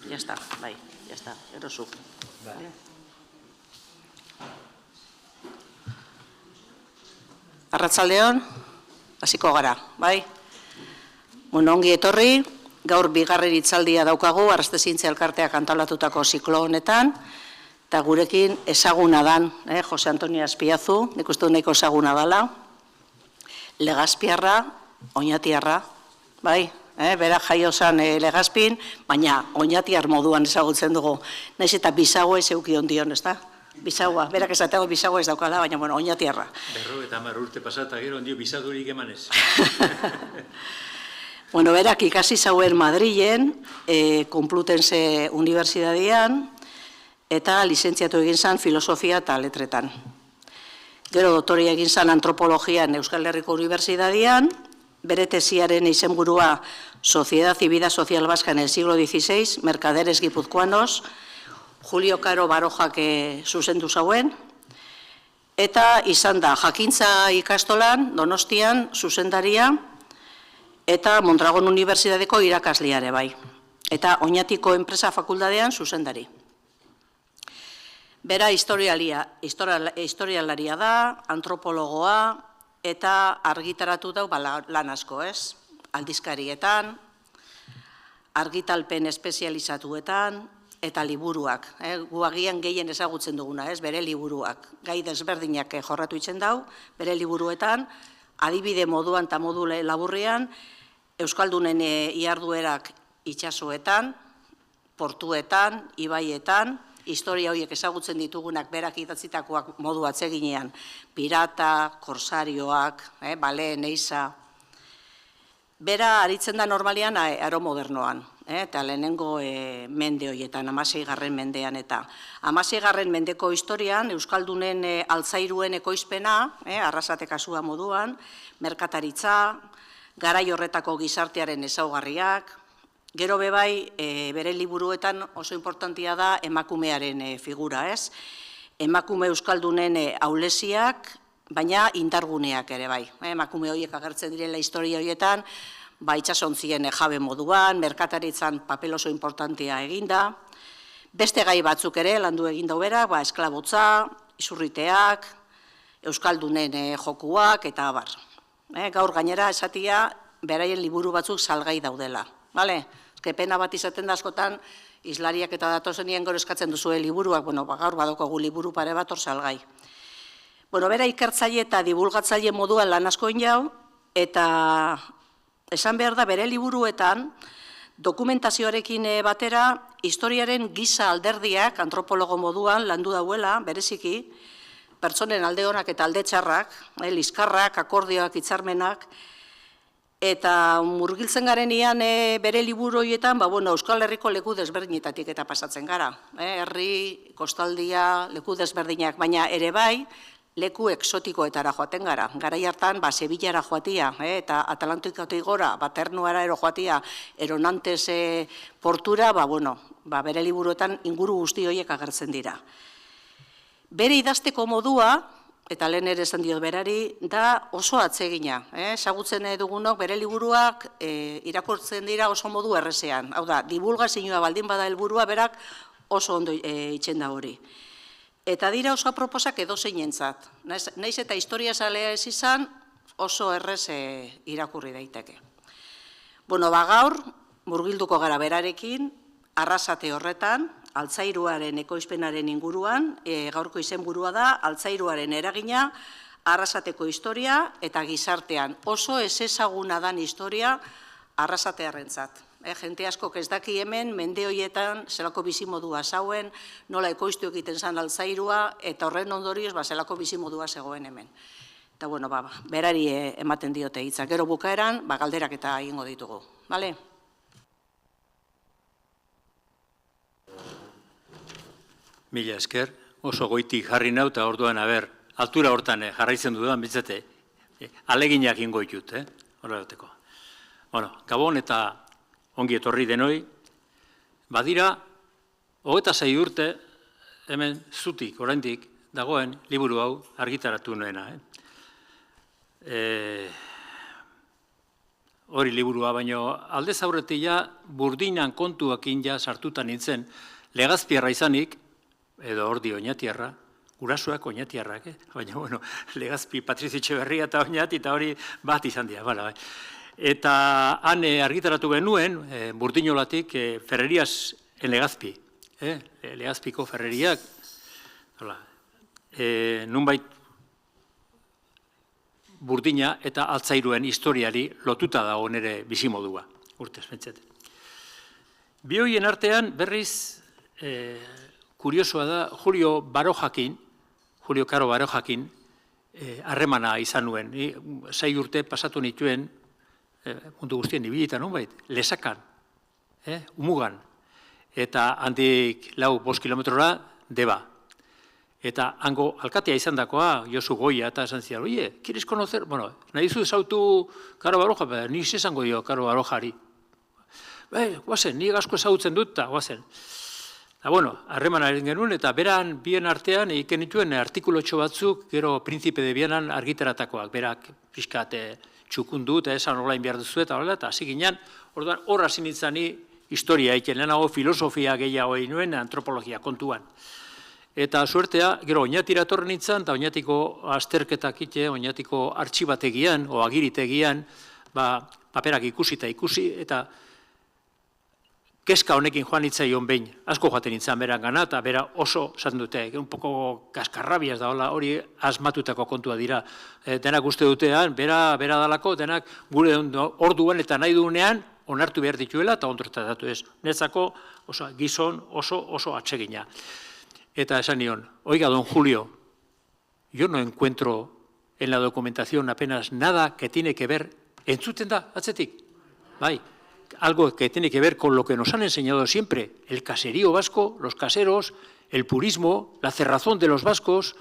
Ya está, bai, ya está, erosu. Arratsaldeon, hasiko gara, bai? Bueno, ongi etorri, gaur bigarren hitzaldia daukagu, Arrastezintza Elkarteak antolatutako ziklo honetan, eta gurekin ezaguna dan, Jose Antonio Azpiazu, nik uste nahiko ezaguna dela, Legazpiarra, Oñatiarra, bai? Bera jaio zen Legazpin, baina Oñatiar moduan ezagutzen dugu. Naiz eta bisagoa ez eukion dion, ez da? Bisagoa, berak esateago bisagoa ez daukala, baina bueno, Oñatiarra. 50 urte pasata gero ondio bisadurik emanez. Bueno, berak ikasi zauen Madrilen, Complutense Unibertsitatean, eta lizentziatu egin zen filosofia eta letretan. Gero doktoria egin zen antropologian Euskal Herriko Unibertsitatean, bere tesiaren izenburua Sociedad y Vida Social Vasca en el siglo XVI, Mercaderes Guipuzcoanos, Julio Caro Barojak zuzendu zauen, eta izan da Jakintza ikastolan, Donostian, zuzendaria, eta Mondragon Unibertsitateko irakasleare bai, eta Oñatiko enpresa fakultatean zuzendari. Bera historialaria da, antropologoa, eta argitaratu dau lan asko, ez? Aldizkarietan, argitalpen espezializatuetan, eta liburuak. Gu agian gehien ezagutzen duguna, ez? Bere liburuak. Gai desberdinak jorratu itzen dau, bere liburuetan, adibide moduan eta modu laburrean, Euskaldunen iharduerak itsasoetan, portuetan, ibaietan, historia horiek ezagutzen ditugunak berak idatzitakoak modu atseginean, pirata, korsarioak, baleen eiza. Bera aritzen da normalian aeromodernoan, eta lehenengo mende horietan, 16. mendean eta. 16. mendeko historian, Euskaldunen altzairuen ekoizpena, Arrasate kasua moduan, merkataritza, garai horretako gizartearen ezaugarriak, gero bebai, bere liburuetan oso importantia da emakumearen figura, ez? Emakume Euskaldunen aulesiak, baina indarguneak ere bai. Emakume horiek agertzen direla historia horietan, itxasontzien jabe moduan, merkataritzan papel oso importantea eginda. Beste gai batzuk ere, landu eginda berak, esklabotza, isurriteak, Euskaldunen jokuak, eta abar. Gaur gainera esatia, beraien liburu batzuk salgai daudela. Pena bat izaten da askotan, islariak eta datozenien gero eskatzen duzue liburuak, gaur badokogu liburu pare bat hor salgai. Bera ikertzaile eta divulgatzaile moduan lan asko jau, eta esan behar da bere liburuetan, dokumentazioarekin batera, historiaren giza alderdiak, antropologo moduan, landu dauela, bereziki, pertsonen alde honak eta alde txarrak, liskarrak, akordioak, hitzarmenak, eta murgiltzen garenean bere liburu horietan, Euskal Herriko leku desberdinetatik eta pasatzen gara. Herri, kostaldia, leku desberdinak, baina ere bai, leku eksotikoetara joaten gara. Garai hartan, Sevillara joatia, eta Atlantikotik gora, Ternuara ero joatia, Eronantes portura, bere liburuetan inguru guzti horiek agertzen dira. Bere idazteko modua, eta lehen ere esan diot berari, da oso atsegina. Ezagutzen dugunok bere liburuak irakurtzen dira oso modu errezean. Hau da, divulgazioa baldin bada helburua berak oso ondo itzen da hori. Eta dira oso aproposak edozeinentzat. Naiz eta historia zalea ez izan oso errez irakurri daiteke. Gaur, murgilduko gara berarekin, Arrasate horretan, altzairuaren ekoizpenaren inguruan, gaurko izenburua da, altzairuaren eragina, Arrasateko historia eta gizartean. Oso ez ezaguna dan historia Arrasatearrentzat. Jente asko ez daki hemen, mende horietan, zelako bizimodua zauen, nola ekoiztu egiten zen altzairua, eta horren ondorioz, zelako bizimodua zegoen hemen. Eta, berari ematen diote hitzak. Gero bukaeran, galderak eta egingo ditugu. Bale? Mila esker, oso goitik jarri nau, eta orduan, altura hortan jarraitzen dudan, bitzate, aleginak ingo ditut, horra duteko. Gabon eta ongi etorri denoi, badira, 26 urte, hemen zutik, oraindik, dagoen, liburu hau argitaratu nuena. hori liburua, baino alde zaurretik ja Burdinan kontuakin ja sartuta nintzen, Legazpiarra izanik, edo ordi Oñatiarra, gurasoak Oñatiarrak, baina, bueno, Legazpi, Patrizio Etxeberria eta Oñati, eta hori bat izan dira, bala, Eta han argitaratu genuen, Burdinolatik, Ferrerias en Legazpi, Legazpiko ferreriak, nunbait Burdina eta altzairuen historiari lotuta dago nere bizimodua, urtez pentsatzen. Bi horien artean berriz kuriosoa da Julio Caro Barojakin harremana izan nuen. 6 urte pasatu nituen mundu guztien ibilita nonbait, Lesakan, Umugan, eta handik 4-5 kilometrora Deba. Eta hango alkatea izan dakoa, Josu Goia, eta esan zidan, oie, ¿quieres conocer? Bueno, nahi zu ezautu Caro Baroja, ni esango dio Caro Barojari. Guazen, nik asko ezagutzen dut, eta guazen. Eta, bueno, harremana egin genuen, eta beran bien artean egiten dituen artikulotxo batzuk, gero Príncipe de Vianan argitaratakoak, berak pixkat txukundu, eta esan olain behar duzu, eta hasi ginen, orduan horra zinitzani historia egiten, lehenago filosofia gehiago egin nuen, antropologia kontuan. Eta suertea, gero Oñatira etorri nintzen, eta Oñatiko azterketak ite, Oñatiko artxibategian, o agiritegian, paperak ikusi, eta keska honekin joan nitzaion behin, asko joaten nintzen beran gana, eta bera oso, esaten dute, un poco kaskarrabiaz da, hori asmatutako kontua dira. Denak uste dutean, bera dalako, denak gure orduan eta nahi duenean, onartu behar dituela, eta ondortatu ez. Netzako gizon oso atsegina. Eta esan nion, oiga, don Julio, yo no encuentro en la documentación apenas nada que tiene que ver, entzuten da, atzetik, bai, algo que tiene que ver con lo que nos han enseñado siempre, el caserío vasco, los caseros, el purismo, la cerrazón de los vascos.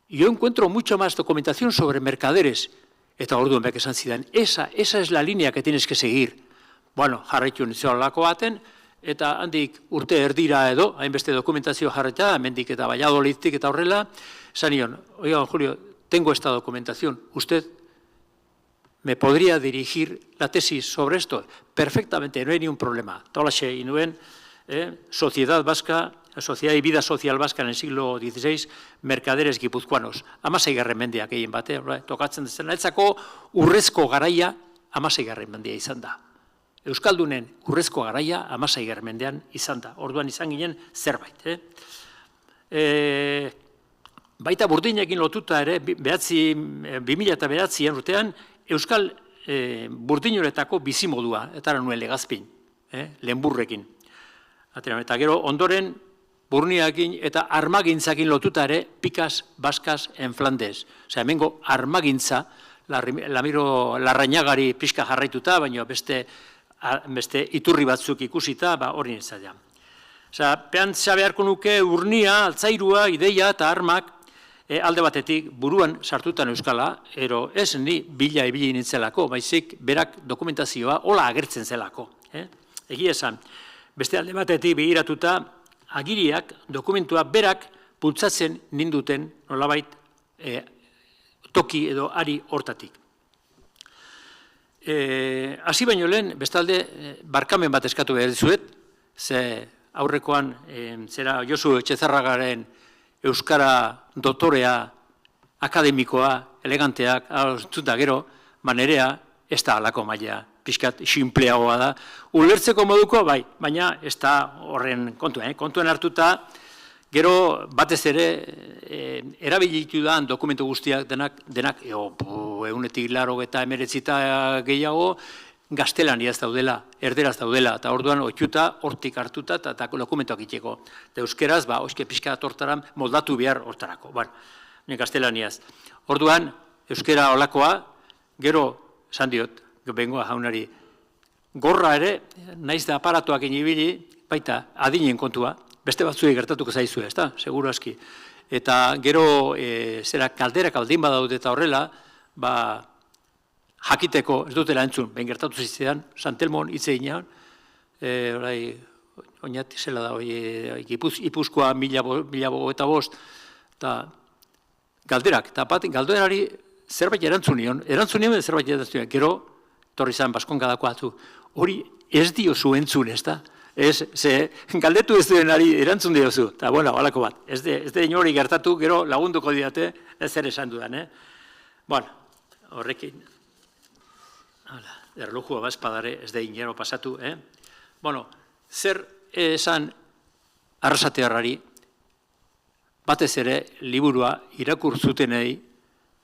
Y yo encuentro mucho más documentación sobre mercaderes. Eta orduan behar esan zidan, esa es la línea que tienes que seguir. Bueno, jarraitu nintzen lako baten, eta handik urte erdira edo, hainbeste dokumentazio jarreta, hemendik eta Valladolidtik eta horrela, esan nion, oiga, don Julio, tengo esta documentación, usted me podría dirigir la tesis sobre esto? Perfectamente, no hay ni un problema. Tolaxe inuen, Sociedad Vasca, Sociedad y Vida Social Vasca en el siglo XVI, mercaderes gipuzkoanos. 16. mendeak egin bate, tokatzen dezena. Etzako urrezko garaia 16. mendea izan da. Euskaldunen urrezko garaia 16. mendean izan da. Orduan izan ginen zerbait. Baita Burdinekin lotuta ere, 2009 urtean, Euskal Burdinoretako bizimodua, eta nuen Legazpin, Lehenburrekin. Eta gero ondoren Burniakin eta armagintzakin lotuta ere, Picas Vascas en Flandes. Osea, hemengo armagintza, Larrañagari pixka jarraituta, baina beste iturri batzuk ikusita, hori nintzaian. Osea, pentsa beharko nuke urnia, altzairua, ideia eta armak, alde batetik buruan sartutan euskala, ero ez ni bila ibili nintzelako, baizik berak dokumentazioa hola agertzen zelako. Egia esan, beste alde batetik begiratuta, agiriak, dokumentua berak bultzatzen ninduten nolabait toki edo ari hortatik. Hasi baino lehen, bestalde, barkamen bat eskatu behar dizuet, ze aurrekoan zera Josu Etxezarragaren euskara dotorea, akademikoa, eleganteak, zuta gero, manerea, ez da alako maila, pixkat sinpleagoa da. Ulertzeko moduko, bai, baina ez da horren kontuen hartuta, gero batez ere, erabilitu da dokumentu guztiak denak, eunetik 89 gehiago, gaztelaniaz daudela, erderaz daudela, eta orduan otxuta, hortik hartuta, eta dokumentuak itxeko. Eta euskeraz, oizke pixka tortaran moldatu behar hortarako. Gaztelaniaz. Orduan, euskera olakoa, gero, esan diot, bengoa jaunari, gorra ere, naiz da aparatuak inibili, baita, adinen kontua, beste batzuei gertatuko zaizu, ez da, seguru aski. Eta gero, zera kalderak aldin badaude eta horrela, jakiteko, ez dutela entzun, behin gertatu zizean, Santelmon hitze ginean, oinati zela da, Ipuzkoa 1005, eta galderak, eta galderari zerbait erantzun nion, zerbait erantzun nion, gero torri zan Baskonkadako atzu, hori ez diozu entzun, ez da? Ez, ze, galdetu ez duenari erantzun diozu, eta bueno, halako bat, ez de inori gertatu, gero lagunduko diate, ez ere esan dudan, Bueno, horrekin, erlojua bazpadare, ez de inero pasatu, Bueno, zer esan Arrasatearrari, batez ere, liburua irakur zutenei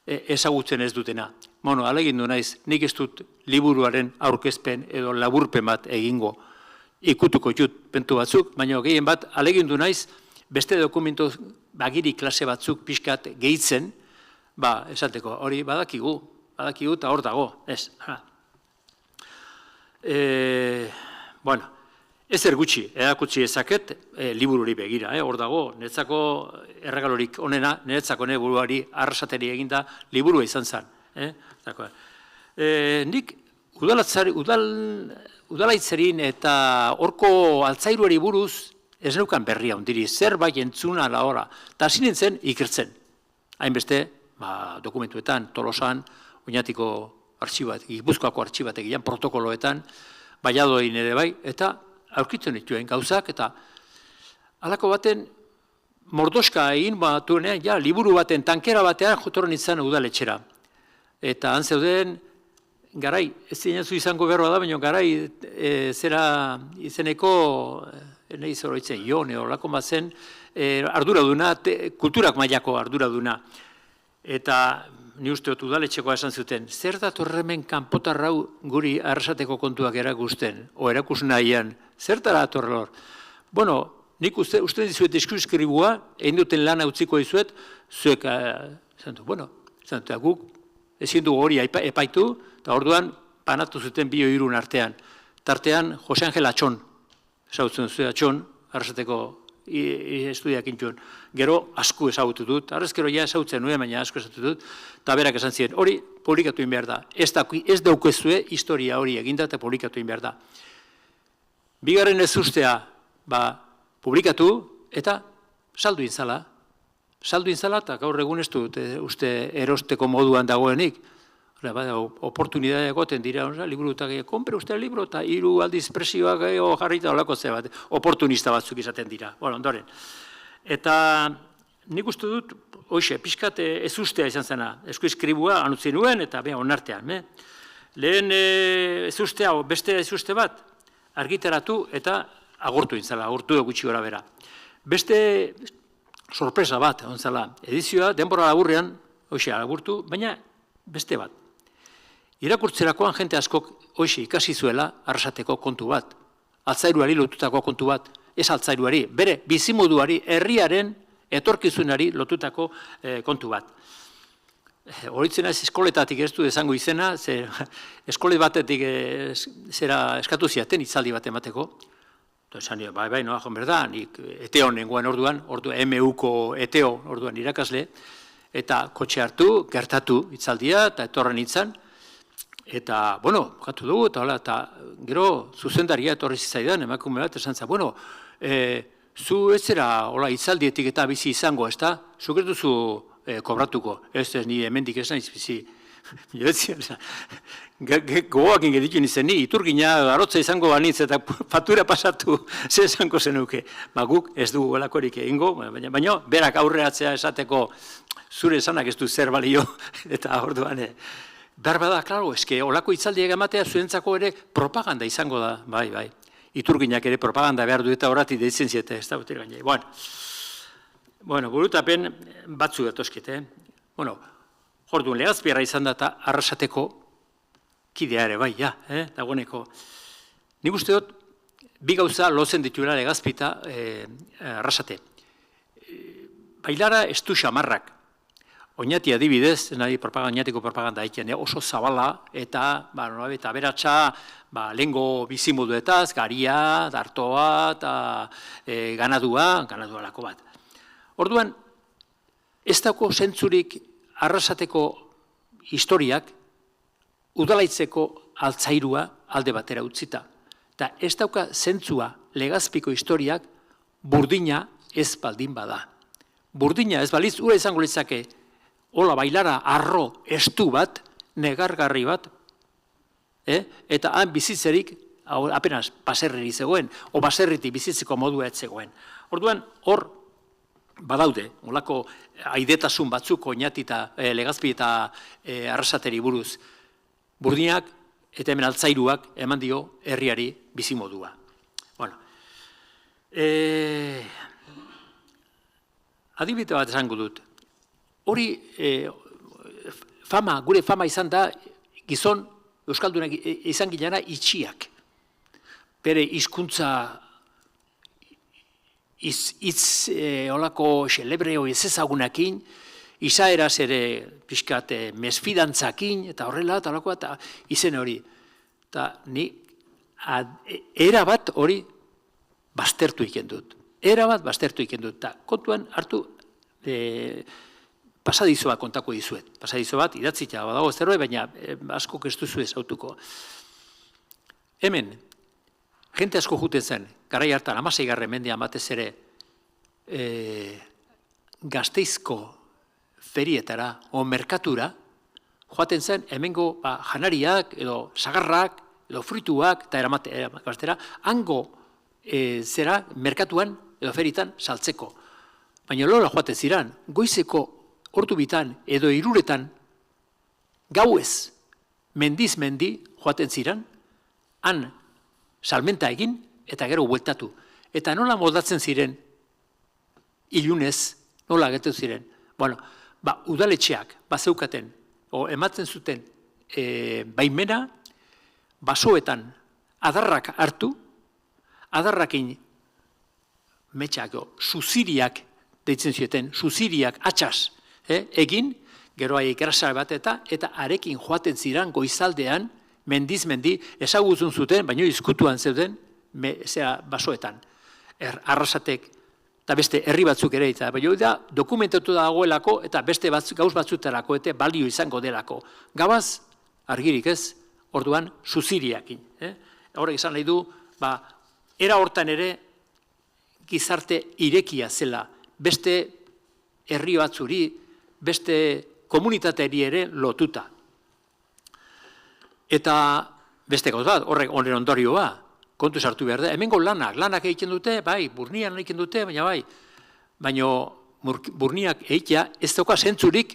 ezagutzen ez dutena. Bueno, alegindu naiz, nik ez dut liburuaren aurkezpen edo laburpen bat egingo. Ikutuko jut pentu batzuk, baina gehien bat alegindu naiz, beste dokumentu bagiri klase batzuk pixkat gehitzen, esateko, hori badakigu eta hor dago, ez. Bueno, ezer gutxi, erakutsi ezaket libururi begira, hor dago, niretzako erregalorik onena, niretzako buruari Arrasateri eginda liburua izan zen. Nik udalaitzerin eta horko altzairuari buruz ez neukan berria ondiri, zerbait entzuna ala hora, eta hasi nintzen ikertzen. Hainbeste, dokumentuetan, Tolosan, Oñatiko artxibat, Gipuzkoako artxibat egian, protokoloetan, Balladoin ere bai, eta aurkitzen dituen gauzak, eta halako baten mordoska egin batuenean, liburu baten, tankera batean jotorren izan udaletxera. Eta han zeuden, garai, ez zinezu izango berroa da, baina garai zera izeneko, nahi zoroitzen, Ione, horrelako bazen, arduraduna, kulturak mailako arduraduna. Eta ni uste dut udaletxekoa esan zuten, zer datorremen kanpotarrau guri Arrasateko kontuak erakusten, o erakus nahian, zertara datorre hor? Bueno, nik uste dizuet eskuizkribua, egin duten lana utziko dizuet, zuek, bueno, guk ezin dugu hori epaitu, eta orduan panatu zuten bio irun artean. Tartean, Jose Angel Atxon, esautzen zuen Atxon, Arrasateko estudiak intxun. Gero, asko ezagutu dut, arrezkero ja esautzen nuen, baina asko ezagutu dut, eta berak esan ziren, hori publikatu in behar da. Ez daukezue historia hori eginda eta publikatu in behar da. Bigarren ez ustea, publikatu eta saldu inzala. Saldu inzala eta gaur egun ez dut uste erosteko moduan dagoenik. Oportunidade egoten dira, liburu eta gehiago, konpere uste libro eta 3 aldiz presioak jarrita olako ze bat, oportunista batzuk izaten dira. Ondoren. Eta nik uste dut, hoxe, pixkat ez ustea izan zena, eskuizkribua anutzi nuen eta onartean. Lehen ez ustea, beste ez uste bat, argitaratu eta agortu intzala, agortu gutxi gora bera. Beste sorpresa bat, ontzala, edizioa, denbora laburrean, hoxe, agurtu, baina beste bat. Irakurtzerakoan jente askok hoxe ikasi zuela Arrasateko kontu bat, altzairuari lotutako kontu bat, ez altzairuari, bere bizimoduari, herriaren etorkizunari lotutako kontu bat. Horitzen ez eskoletatik ez du esango izena, eskolet batetik zera eskatu ziaten itzaldi bat emateko, esan nio, bai, noa joan berda, nik eteo nengoen orduan MU-ko eteo orduan irakasle, eta kotxe hartu, gertatu itzaldia, eta etorren itzan, eta, bueno, bukatu dugu, eta gero zuzendaria etorri zizaidan, emakume bat, esan zan, bueno, zu ez zera itzaldietik eta bizi izango, ez da? Zu gertuzu kobratuko, ez ni hemendik ez naiz bizi. Gogoak ingeditu nizen, ni iturgina arotza izango banitz eta faktura pasatu ze esango zenuke. Guk ez dugu golakorik egingo, baina berak aurreatzea esateko zure esanak ez du zer balio, eta orduan, behar bada, klaro, eske olako itzaldiak ematea zuentzako ere propaganda izango da, bai. Iturginak ere propaganda behar du eta horati deitzen ziete, ez da botera gainei. Bueno, burutapen batzu datozkite. Bueno, orduan Legazpiarra izan da eta Arrasateko kidea ere bai, dagoeneko. Nik uste dut, bi gauza lotzen dituela Legazpita Arrasate. Bailara estu xamarrak. Oñati adibidez, Oñatiko propaganda haikean, oso zabala eta aberatsa lehengo bizimoduetaz, garia, dartoa eta ganadua lako bat. Orduan, ez dauko zentzurik Arrasateko historiak udalaitzeko altzairua alde batera utzita. Eta ez dauka zentzua Legazpiko historiak burdina ez baldin bada. Burdina ez baliz, ura izango litzake, hola bailara arro estu bat, negargarri bat, eta han bizitzerik apenas baserriri zegoen, o baserritik bizitzeko modua ez zegoen. Orduan, hor badaude, olako aidetasun batzuk Oñati eta Legazpi eta Arrasateri buruz. Burdinak eta hemen Altzairuak eman dio herriari bizimodua. Bueno, adibide bat esango dut. Hori, gure fama izan da, gizon euskaldunak izan gilana itxiak. Bere hizkuntza hitz olako xelebreo ez ezagunakin, izaeraz ere pixkat mesfidantzakin, eta horrela, eta olakoa, eta izen hori. Eta ni erabat hori baztertu ikendut. Erabat baztertu ikendut. Eta kontuan hartu pasadizoa kontako dizuet. Pasadizo bat, idatzita badago zerbait, baina asko ez duzu ezautuko. Hemen, jente asko juten zen, garai hartan, 16. mendean batez ere, Gasteizko ferietara, o merkatura, joaten zen, hemengo janariak, edo sagarrak, edo fruituak, eta eramate, hango zera merkatuan, edo feritan, saltzeko. Baina lola joaten ziran, goizeko ordu bitan, edo hiruretan, gauez, mendiz mendi joaten ziran, han salmenta egin, eta gero bueltatu. Eta nola moldatzen ziren, ilunez, nola getu ziren. Bueno, udaletxeak, bazeukaten, o ematen zuten baimena, basoetan adarrak hartu, adarrakin metxak, suziriak deitzen zuten, suziriak atxas egin, gero haiek grasa bat eta arekin joaten ziran goizaldean, mendiz mendi, ezagutzen zuten, baina izkutuan zeuden, basoetan. Arrasatek, eta beste herri batzuk ere, eta baina dokumentatu dagoelako, eta beste gauz batzuterako, eta balio izango delako. Gabaz, argirik ez, orduan, suziriakin. Horrek izan nahi du, era hortan ere, gizarte irekia zela, beste herri batzuri, beste komunitateri ere lotuta. Eta beste gauz bat, horrek honen ondorioa, kontu sartu behar da. Hemengo lanak egiten dute, bai, burnian egiten dute, baina burniak egitea ez dauka zentzurik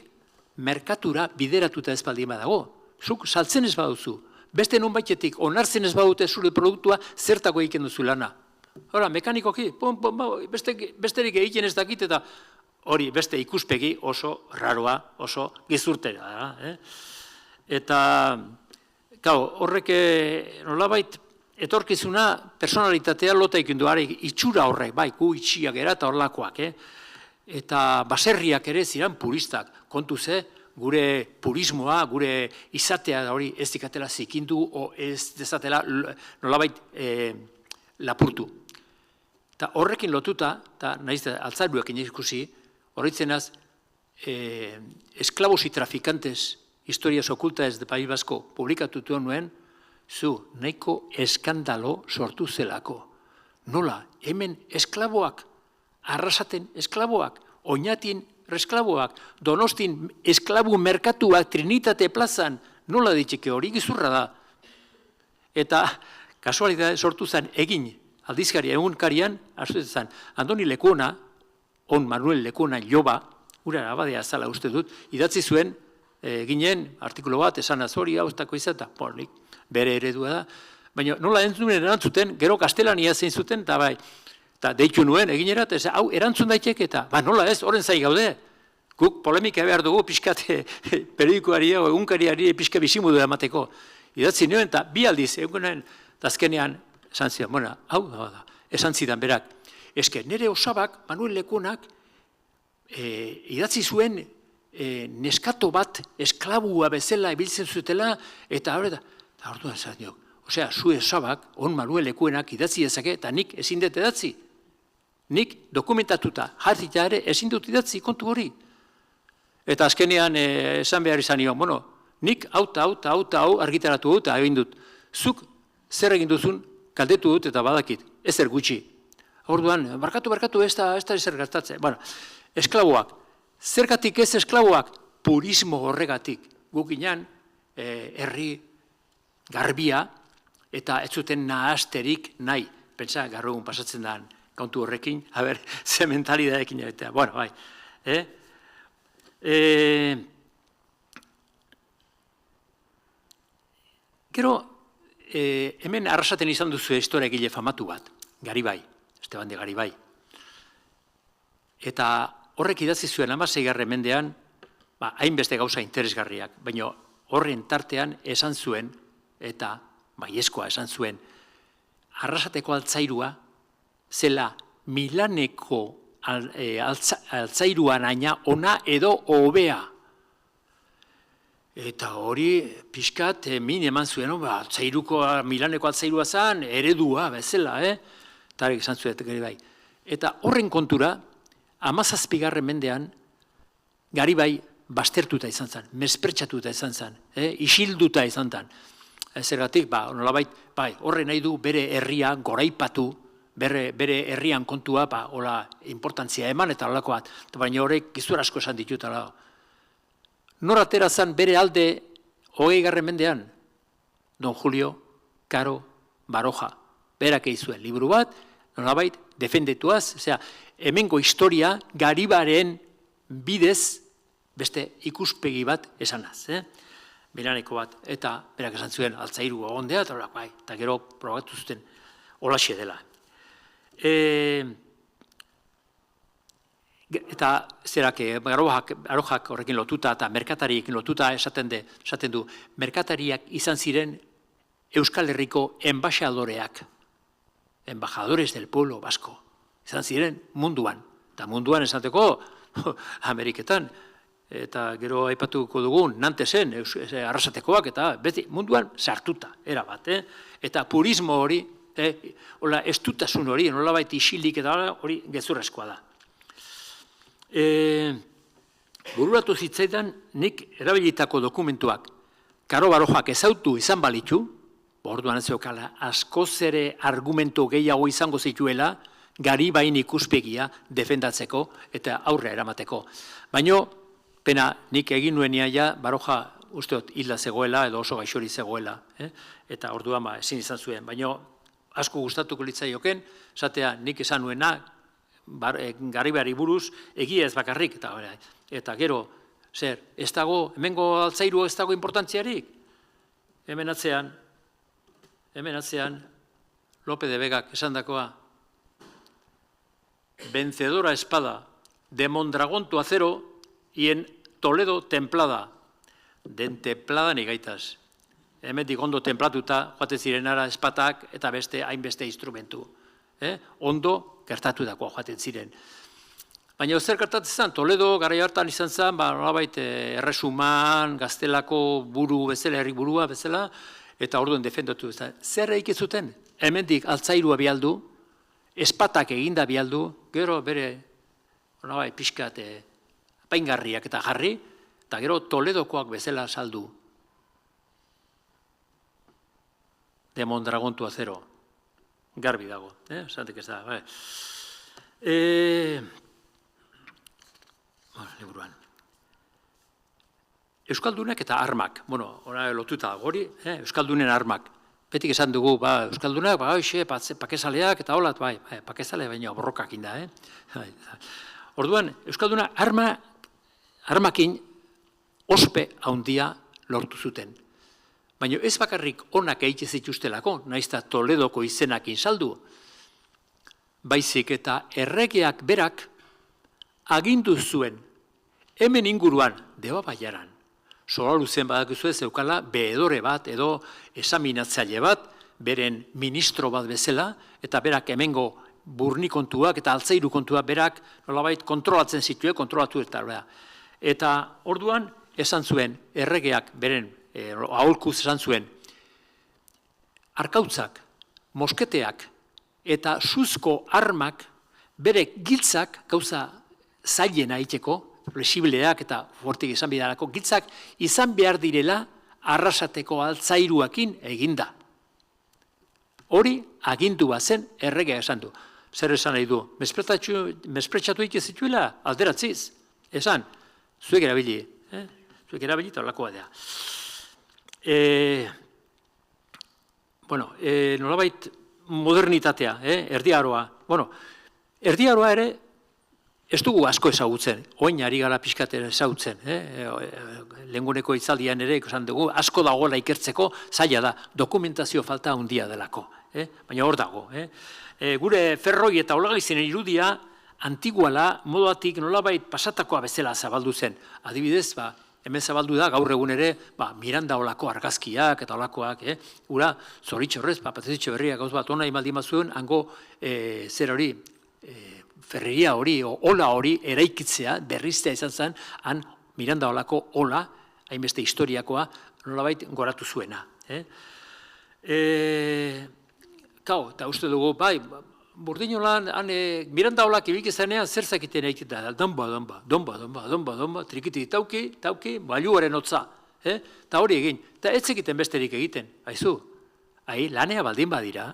merkatura bideratuta ez baldin badago. Zuk saltzen ez baduzu, beste nun baitetik onartzen ez badute zure produktua zertako egiten duzu lana. Hora, mekanikoki, besterik egiten ez dakit eta hori beste ikuspegi oso raroa, oso gezurtera. Eta, horrek nolabait, etorkizuna personalitatea lota ikindu, itxura horrek, bai, gu itxiak era eta horlakoak, eta baserriak ere ziren puristak, kontu ze, gure purismoa, gure izatea hori ez dikatela zikindu, o ez dezatela nolabait lapurtu. Eta horrekin lotuta, eta nahiz da altzairuak ikusi, horretzenaz, esklabos y trafikantes, historias ocultas de País Vasco, publikatutu nuen, zu, nahiko eskandalo sortu zelako. Nola, hemen esklaboak, Arrasaten esklaboak, Oñatin esklaboak, Donostin esklabu merkatuak, Trinitate plazan, nola ditxeke hori gizurra da. Eta kasualidade sortu zen egin, aldizkaria egunkarian, zen, Andoni Lekuona, on Manuel Lekuona Joba, ura abadea zala uste dut, idatzi zuen, ginen, artikulo bat, esan azori, hauztako izata, bere eredua da, baina nola entzunen erantzuten, gero kastelania zein zuten, eta bai, eta deitu nuen, eginerat, hau erantzun daiteke, eta nola ez, horren zai gaude, guk polemika behar dugu, pixkate periodikoari, egunkariari, pixka bizimudu emateko. Idatzi nuen, eta bi aldiz, egunen, eta azkenean, esan zidan, hau da, esan zidan berak, eske nire osabak, Manuel Lekuonak, idatzi zuen, neskato bat esklabua bezala ibiltzen zutela, eta orduan esan diok, osea, zu esabak, on Manuel Lekuonak idatzi dezake, eta nik ezin dut idatzi. Nik dokumentatuta, jartzita ere ezin dut idatzi kontu hori. Eta azkenean esan behar izan nion, nik hau argitaratu dut, egin dut, zuk zer egin duzun, kaldetu dut eta badakit, ezer gutxi. Orduan, barkatu, ez da ezer gertatzen. Esklaboak, zergatik ez esklaboak, purismo horregatik, guk inan, herri garbia, eta ez zuten nahasterik nahi. Pentsa, gaur egun pasatzen da kontu horrekin, ze mentalidadekin jabetea. Bueno, bai. Gero, hemen arrasaten izan duzu historia egile famatu bat, Garibai, Esteban de Garibai. Eta horrek idatzi zuen 16. mendean, hainbeste gauza interesgarriak, baina horren tartean esan zuen, eta baiezkoa esan zuen, Arrasateko altzairua zela Milaneko altzairuan aina ona edo hobea. Eta hori pixkat min eman zuen, Milaneko altzairua zen eredua bezala, eta horrek esan zuen Garibai. Eta horren kontura, 17. mendean, Garibai bastertuta izan zen, mespretsatuta izan zen, isilduta izan zen. Zergatik, nolabait, horre nahi du bere herria goraipatu, bere herrian kontua, hola, importantzia eman eta holako bat, baina horrek gizur asko esan ditut, nor atera zen bere alde 20. mendean? Don Julio Caro Baroja, berak egin liburu bat, nolabait, defendetuaz, hemengo historia Garibaren bidez beste ikuspegi bat esanaz, Milaneko bat, eta berak esan zuen altzairu ogondea, eta gero probatu zuten holaxe dela. Eta zerak, Barojak horrekin lotuta eta merkatariekin lotuta esaten du, merkatariak izan ziren Euskal Herriko enbaxadoreak, embajadores del pueblo vasco, izan ziren munduan, eta munduan esateko Ameriketan, eta gero aipatuko dugun Nantesen, Arrasatekoak, eta beti munduan sartuta, erabat, eta purismo hori, estutasun hori, nolabait isilik eta hori gezurrezkoa da. Bururatu zitzaidan nik erabilitako dokumentuak Karo Barojak ezautu izan balitu, orduan ez zeukala, askoz ere argumentu gehiago izango zituela, Garibain ikuspegia defendatzeko eta aurre eramateko. Baina, pena nik egin nuenia ja, Baroja usteot hilda zegoela edo oso gaixori zegoela, eta orduan ezin izan zuen. Baina asko gustatuko litzaioken, esatea nik esan nuena, Garibari buruz, egia ez bakarrik, eta gero, ez dago, hemengo altzairu ez dago importantziarik? Hemen atzean, Lope de Vegak esandakoa, vencedora espada de Mondragón tu acero y en Toledo templada, den templada ni gaitas. Hemendik ondo templatuta, joate zirenara espatak eta beste hainbeste instrumentu. Ondo gertatutako joaten ziren. Baina zer gertatzen zen, Toledo garai hartan izan zen, nolabait erresuman, gaztelako buru bezala, herri burua bezala, eta orduan defendatu zen. Zer egin zuten? Hemendik altzairua bialdu, espatak eginda bialdu, gero bere pixkat apaingarriak eta jarri, eta gero Toledokoak bezala saldu. De Mondragón tu acero. Garbi dago, esatek ez da. Liburuan. Euskaldunak eta armak, lotuta hori, Euskaldunen armak. Betik esan dugu, Euskaldunak, pakezaleak eta holat, pakezale baina borrokak inda. Orduan, Euskaldunak armakin ospe handia lortu zuten. Baina ez bakarrik onak egite zituztelako, naizta Toledoko izenakin saldu. Baizik eta erregeak berak agindu zuen, hemen inguruan, Deba Baiaran, Solaluzen badakizu ez eukala, behedore bat edo esaminatzaile bat, beren ministro bat bezala, eta berak hemengo burni kontuak eta altzairu kontuak berak nolabait kontrolatzen zituen, kontrolatu eta orduan esan zuen, erregeak beren, aholkuz esan zuen, arkautzak, mosketeak eta suzko armak bere giltzak gauza zailena egiteko, flexibleak eta fortik izan bidarako, giltzak izan behar direla Arrasateko altzairuakin eginda. Hori agindu bazen erregea esan du. Zer esan nahi du? Mespretsatu egite zituela alderatziz. Esan, zuek erabili eta lakoa da. Bueno, nolabait modernitatea, Erdi Aroa. Bueno, Erdi Aroa ere ez dugu asko ezagutzen, oin ari gara pixkat ezagutzen, lehenguneko itzaldian ere, esan dugu, asko dagoela ikertzeko, zaila da, dokumentazio falta handia delako, baina hor dago. Gure ferroi eta olagaizenen irudia, antiguala, moduatik nolabait pasatakoa bezala zabaldu zen. Adibidez, hemen zabaldu da, gaur egun ere, Miranda olako argazkiak eta olakoak, ura, zoritxorrez, Patrizio Berriak gauz bat ona imaldima zuen, hango zer hori, ferreria hori, ola hori, eraikitzea, berriztea izan zen, han Miranda olako ola, hainbeste historiakoa, nolabait goratu zuena. Eta uste dugu, Burdinolan, Miranda olak ibikezanean zer zakiten egiten, donba, trikiti tauki, bailuaren hotza, eta hori egin, eta ez egiten besterik egiten, haizu, lanea baldin badira,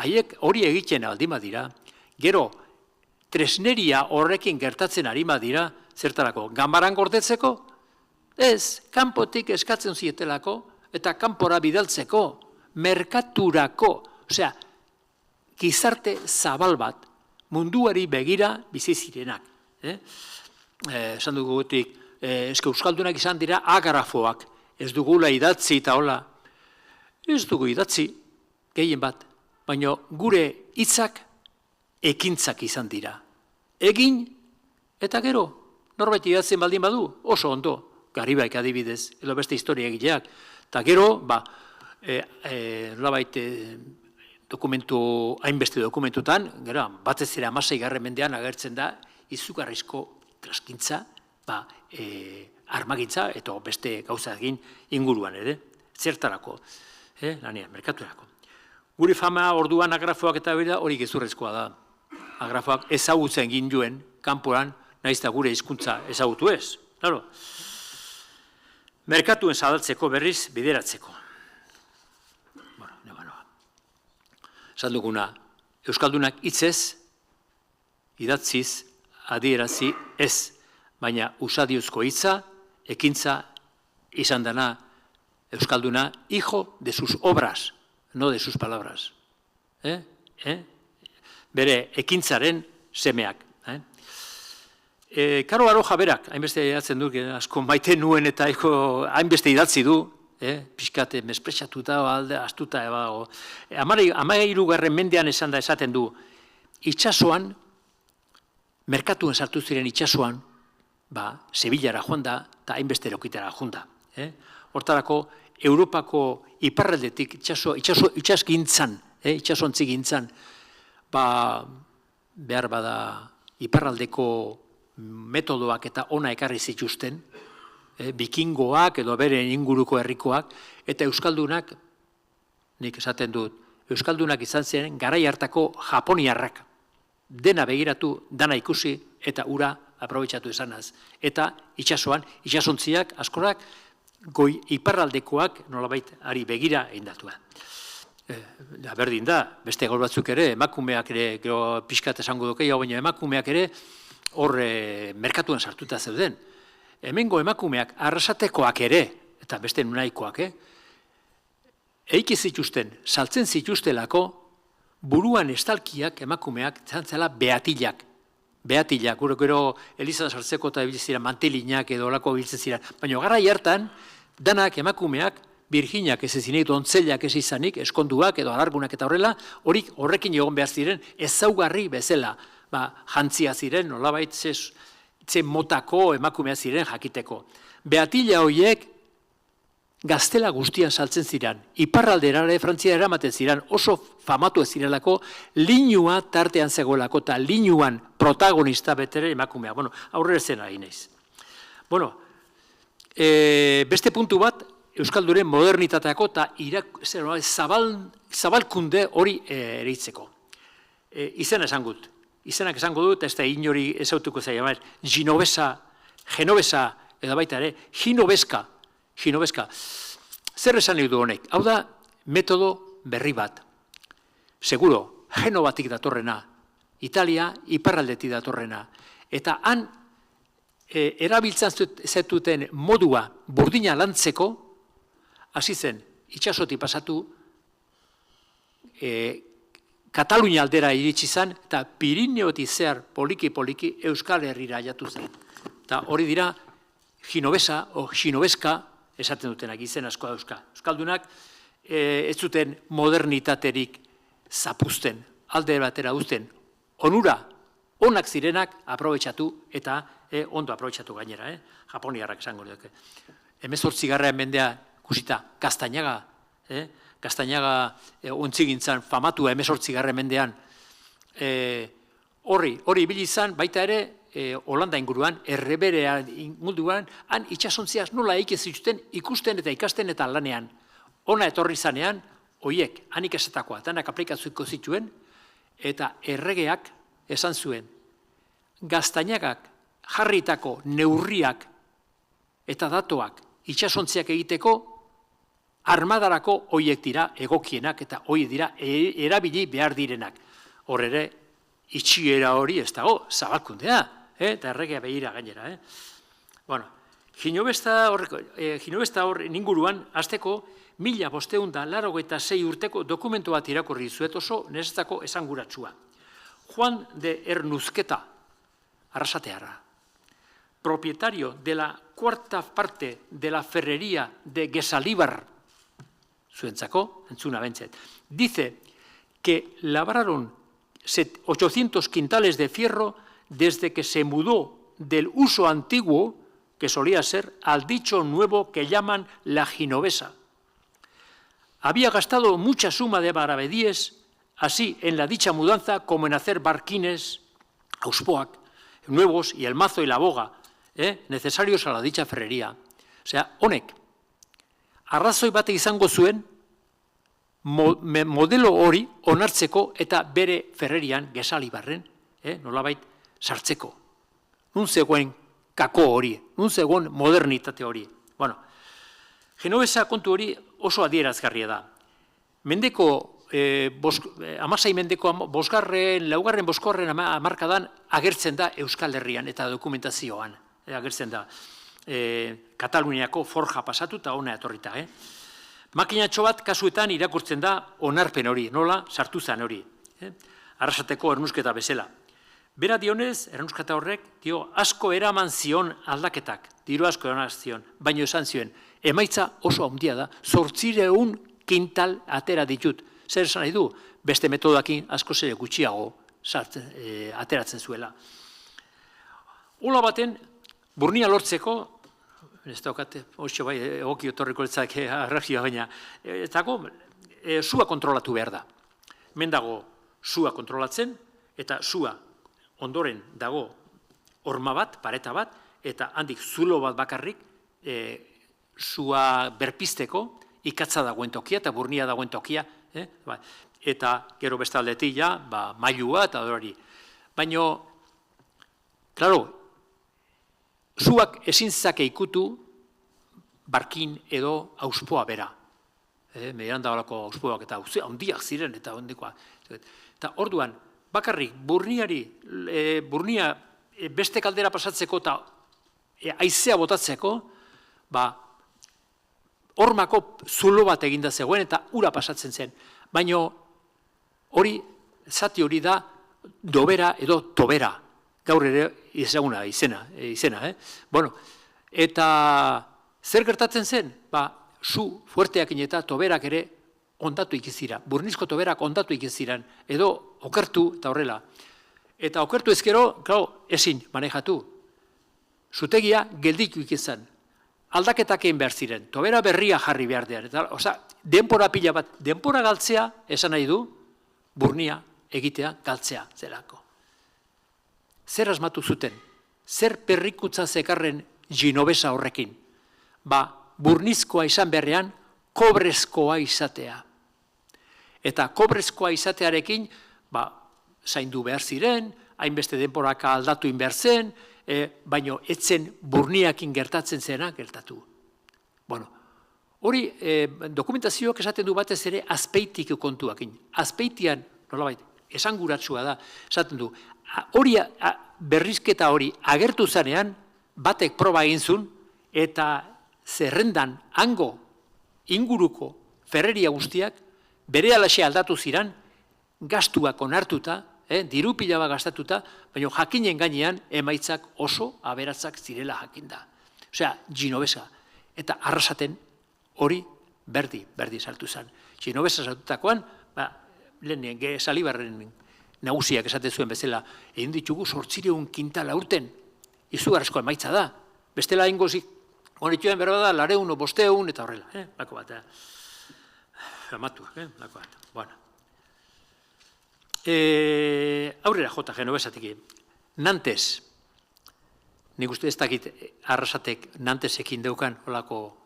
haiek hori egiten baldin badira, gero, tresneria horrekin gertatzen ari badira, zertarako, ganbaran gordetzeko? Ez, kanpotik eskatzen zietelako, eta kanpora bidaltzeko, merkaturako, osea, gizarte zabal bat, munduari begira bizi zirenak. Esan dugu gutik, euskaldunak izan dira agrafoak, ez dugula idatzi eta hola, ez dugu idatzi, gehien bat, baina gure hitzak ekintzak izan dira. Egin eta gero, norbait idatzen baldin badu, oso ondo, Garibaik adibidez, edo beste historia egileak, eta gero, nolabait hainbeste dokumentutan, gero, batez ere 16. mendean agertzen da, izugarrizko traskintza, armagintza, eta beste gauza egin inguruan ere, zertarako, lanean, merkaturako. Guri fama orduan agrafoak eta hori gezurrezkoa da. Agrafoak ezagutzen ginduen, kanporan, nahiz eta gure hizkuntza ezagutu ez. Merkatuen zabaltzeko berriz bideratzeko. Esan duguna, euskaldunak hitzez, idatziz, adierazi ez, baina usadiozko hitza, ekintza izan dana euskalduna, hijo de sus obras, no de sus palabras. Bere ekintzaren semeak. Karo Baroja berak, hainbeste idatzen du, asko maite nuen eta hainbeste idatzi du, pixkate mesprexatuta, astuta, 13. mendean esaten du, itxasoan, merkatuen sartu ziren itxasoan, Sevillara joan da, eta hainbeste erokitara joan da. Hortarako, Europako iparraldetik, itxasgintzan, itxasontzigintzan, behar bada iparraldeko metodoak eta ona ekarri zituzten, bikingoak edo bere inguruko herrikoak, eta euskaldunak, nik esaten dut, euskaldunak izan ziren garai hartako japoniarrak, dena begiratu, dana ikusi, eta ura aprobetxatu izanaz. Eta itxasoan, itxasontziak, askorak, goi iparraldekoak nolabait ari begira eindatua. Berdin da, beste gaur batzuk ere, emakumeak ere, pixkat esango dokei, baina emakumeak ere, hor merkatuan sartuta zeuden. Hemengo emakumeak arrasatekoak ere, eta beste nunaikoak, eiki zituzten, saltzen zituztelako, buruan estalkiak emakumeak, zantzela beatilak. Beatilak, gero Elizan sartzeko eta biltzen ziren mantelinak edo olako biltzen ziren. Baina garai hartan, danak emakumeak, birginak ez ezinik, dontzelak ez izanik, eskonduak edo alargunak eta horrela, horrekin egon behar ziren, ezaugarri bezala, jantzia ziren, nolabait ze motako emakumea ziren jakiteko. Beatila horiek gaztela guztian saltzen ziren, iparraldera ere Frantzia eramaten ziren, oso famatu ez zirelako, linua tartean zegoelako, eta linuan protagonista betere emakumea. Aurrera zen ari naiz. Beste puntu bat, euskalduren modernitateako eta zabalkunde hori ereitzeko. Izena esan gut. Izenak esango dut, ez da inori ezautuko zaila, Genovesa, edo baita ere, Ginoveska. Zer esan nahi du honek? Hau da, metodo berri bat. Seguro, Genovatik datorrena, Italia iparraldetik datorrena. Eta han, erabiltzen zetuten modua burdina lantzeko, hasi zen, itxasotik pasatu, Katalunia aldera iritsi zen, eta Pirineotik zehar poliki-poliki Euskal Herrira jatu zen. Eta hori dira Genovesa o Xinobeska esaten dutenak, izen asko dauzka. Euskaldunak ez zuten modernitaterik zapuzten, alde batera uzten, onura, onak zirenak aprobetxatu eta ondo aprobetxatu gainera, Japoniarrak esango duke. 18. mendea kusita, Gaztainaga ontzigintzan famatua 18. mendean hori ibili izan, baita ere Holanda inguruan, Erreberea inguruan, han itxasontziaz nola eik ez zituzten ikusten eta ikasten eta lanean. Ona etorri zanean, hoiek, hanik esatakoa, danak aplikatzuko zituen, eta erregeak esan zuen, Gaztainagak jarritako neurriak eta datoak itxasontziak egiteko, armadarako hoiek dira egokienak eta hoiek dira erabili behar direnak. Hor ere, itxiera hori ez dago, zabalkundea, eta erregea behira gainera. Bueno, Genovesta hor inguruan, azteko 1586 urteko dokumentu bat irakurri zuet oso nesetzako esanguratsua. Juan de Ernuzketa, arrasatearra, propietario de la cuarta parte de la ferrería de Gesalíbar, zuentzako, entzuna bentzet, dice que labraron 800 quintales de fierro desde que se mudó del uso antiguo, que solía ser, al dicho nuevo que llaman la genovesa. Había gastado mucha suma de maravedíes, así en la dicha mudanza como en hacer barquines, auspoak, nuevos y el mazo y la boga, necesarios a la dicha ferrería. O sea, honek, arrazoi bate izango zuen, modelo hori onartzeko eta bere ferrerian, Gesalibarren, nolabait sartzeko. Nun zegoen kako hori, nun zegoen modernitate hori. Bueno, Genovesa kontu hori oso adierazgarria da. Mendeko, 16 mendeko laugarren boskorren hamarkadan agertzen da Euskal Herrian eta dokumentazioan. Agertzen da Kataluniako forja pasatu eta ona etorrita. Makinatxo bat kasuetan irakurtzen da onarpen hori, nola sartu zen hori. Arrasateko Ernuzketa bezala. Bera dionez, Ernuzketa horrek, asko eraman zion aldaketak, diru asko eraman zion, baino esan zioen, emaitza oso handia da, 800 kintal atera ditut. Zer esan nahi du, beste metodakin asko zere gutxiago ateratzen zuela. Ola baten, burnia lortzeko, ez daukate, oso bai, egoki otorriko etzak arregioa baina, sua kontrolatu behar da. Hemen dago sua kontrolatzen, eta sua ondoren dago horma bat, pareta bat, eta handik zulo bat bakarrik sua berpisteko, ikatza dagoen tokia eta burnia dagoen tokia, eta gero bestaldetik ja, mailua eta hori. Baina, klaro, zuak ezin zake ikutu barkin edo auspoa bera. Median dagoelako auspoak eta handiak ziren eta ondikoa. Eta orduan, bakarrik burnia beste kaldera pasatzeko eta haizea botatzeko, hormako zulo bat eginda zegoen eta ura pasatzen zen. Baina hori, zati hori da dobera edo tobera. Gaur ere ezaguna izena. Bueno, eta zer gertatzen zen? Zu fuerteakin eta toberak ere ondatu ikizira. Burnizko toberak ondatu ikiziran. Edo okertu eta horrela. Eta okertu ezkero, ezin manejatu. Zutegia geldiku ikizan. Aldaketak egin behar ziren. Tobera berria jarri behar dean. Denpora pila bat, denpora galtzea, esan nahi du, burnia egitea galtzea zelako. Zer asmatu zuten? Zer perrikutza zekarren Genovesa horrekin? Burnizkoa izan beharrean, kobrezkoa izatea. Eta kobrezkoa izatearekin, zaindu behar ziren, hainbeste denporaka aldatu behar zen, baino etzen burniakin gertatzen zena gertatu. Bueno, hori dokumentazioak esaten du batez ere azpeitik kontuakin. Azpeitian, nolabait, esanguratsua da, esaten du, hori berrizketa hori agertu zanean, batek proba egin zuen, eta zerrendan hango inguruko ferreria guztiak bere alaxe aldatu ziren, gastuak onartuta, diru pila bat gastatuta, baina jakinen gainean emaitzak oso aberatzak zirela jakinda. Osea, Genovesa. Eta Arrasaten hori berdi sartu zen. Genovesa sartutakoan, lehen Salibarren nagusiak esaten zuen bezala, egin ditugu 800 kintal aurten, izugarrizko emaitza da. Bestela ingozik, honetuen berba da, 400, 500, eta horrela. Lako bat, amatuak, lako bat. Bueno. Aurrera jota Genovesatik. Nantes, nik uste ez dakit Arrasatek Nantesekin deukan olako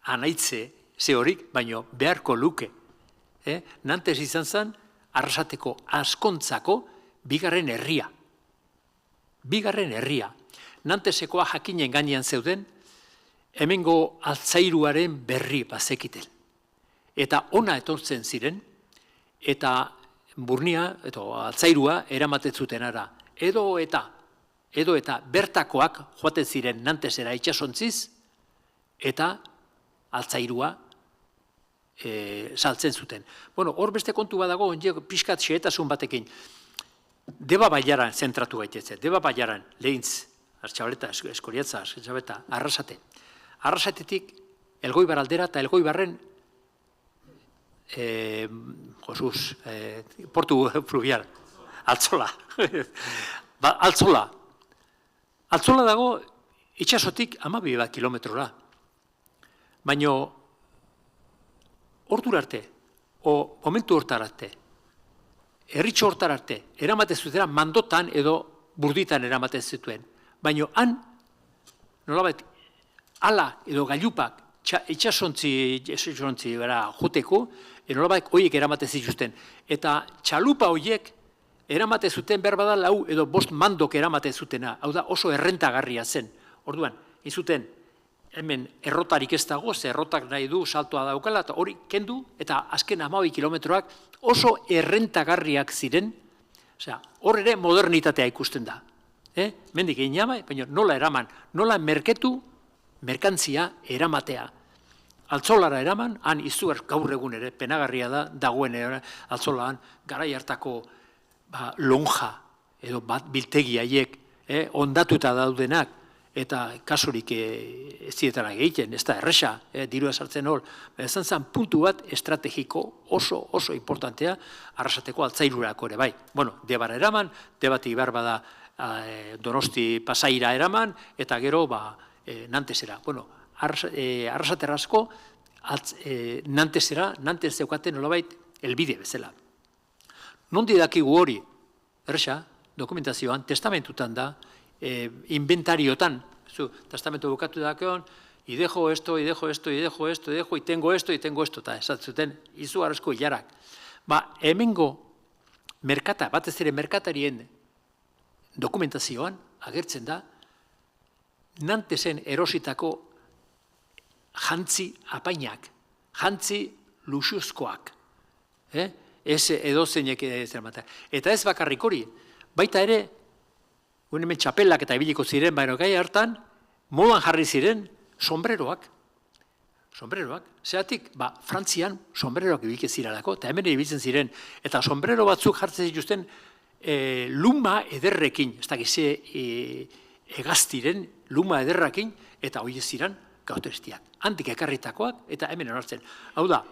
anaitze ze horik, baino beharko luke. Nantes izan zen Arrasateko askontzako bigarren herria. Bigarren herria. Nantesekoa jakinen gainean zeuden, hemengo altzairuaren berri bazekiten. Eta ona etortzen ziren, eta Burnia, eta altzairua eramaten zuten ara. Edo eta bertakoak joaten ziren Nantesera itxasontziz, eta altzairua saltzen zuten. Bueno, hor beste kontu badago, pixkat xehetasun batekin. Deba Bailaran zentratu gaitetzen, Deba Bailaran, Lehintz, Artxabaleta, Eskoriatza, Artxabaleta, Arrasate. Arrasatetik, Elgoibar aldera eta Elgoibarren Josuz, portu fluvial, Altzola. Altzola. Altzola dago itxasotik 12 kilometrora. Baina ordura arte, momentu hortar arte, herritxo hortar arte, eramaten zutera mandotan edo burditan eramaten zituen. Baina han, nolabait, ala edo gailupak, itxasontzi joteko, nolabait horiek eramaten zituzten. Eta txalupa horiek eramaten zuten behar bada 4 edo 5 mandok eramaten zutena. Hau da oso errentagarria zen. Orduan, izuten, hemen errotarik ez dago, ze errotak nahi du saltoa daukala, eta hori kendu, eta azken 12 kilometroak oso errentagarriak ziren, osea, hor ere modernitatea ikusten da. Mendik egin jama, baina nola eraman, nola merkantzia eramatea. Altzolara eraman, han izugar gaur egun ere, penagarria da, dagoen altzolaan, garai hartako lonja, edo biltegi haiek, ondatuta daudenak, eta kasurik ez zietara egiten, ez da erresa, dirua sartzen hor, ezan zen puntu bat estrategiko oso importantea Arrasateko altzairurako ere bai. Bueno, Debara eraman, Debatik behar bada Donosti Pasaira eraman, eta gero Nantesera. Bueno, Arrasaterrazko Nantesera, Nantes zeukaten nolabait elbide bezala. Nondi dakigu hori, erresa, dokumentazioan, testamentutan da, inventariotan, testamentu bukatu dakeon, y dejo esto, y tengo esto, eta esatzuten izugarrizko hilarak. Hemengo batez ere merkatarien dokumentazioan agertzen da, Nantesen erositako jantzi apainak, jantzi luxuzkoak, ez edozeinek zeramatak. Eta ez bakarrik hori, baita ere, hemen txapelak eta ibiliko ziren, baina gai hartan, modan jarri ziren sombreroak. Zeratik, Frantzian sombreroak ibilke ziralako, eta hemen ibiltzen ziren, eta sombrero batzuk jartzen zituzten luma ederrekin, ez dakize egaztiren luma ederrekin, eta hori ziren gauteristiak. Handik ekarritakoak, eta hemen onartzen. Hau da,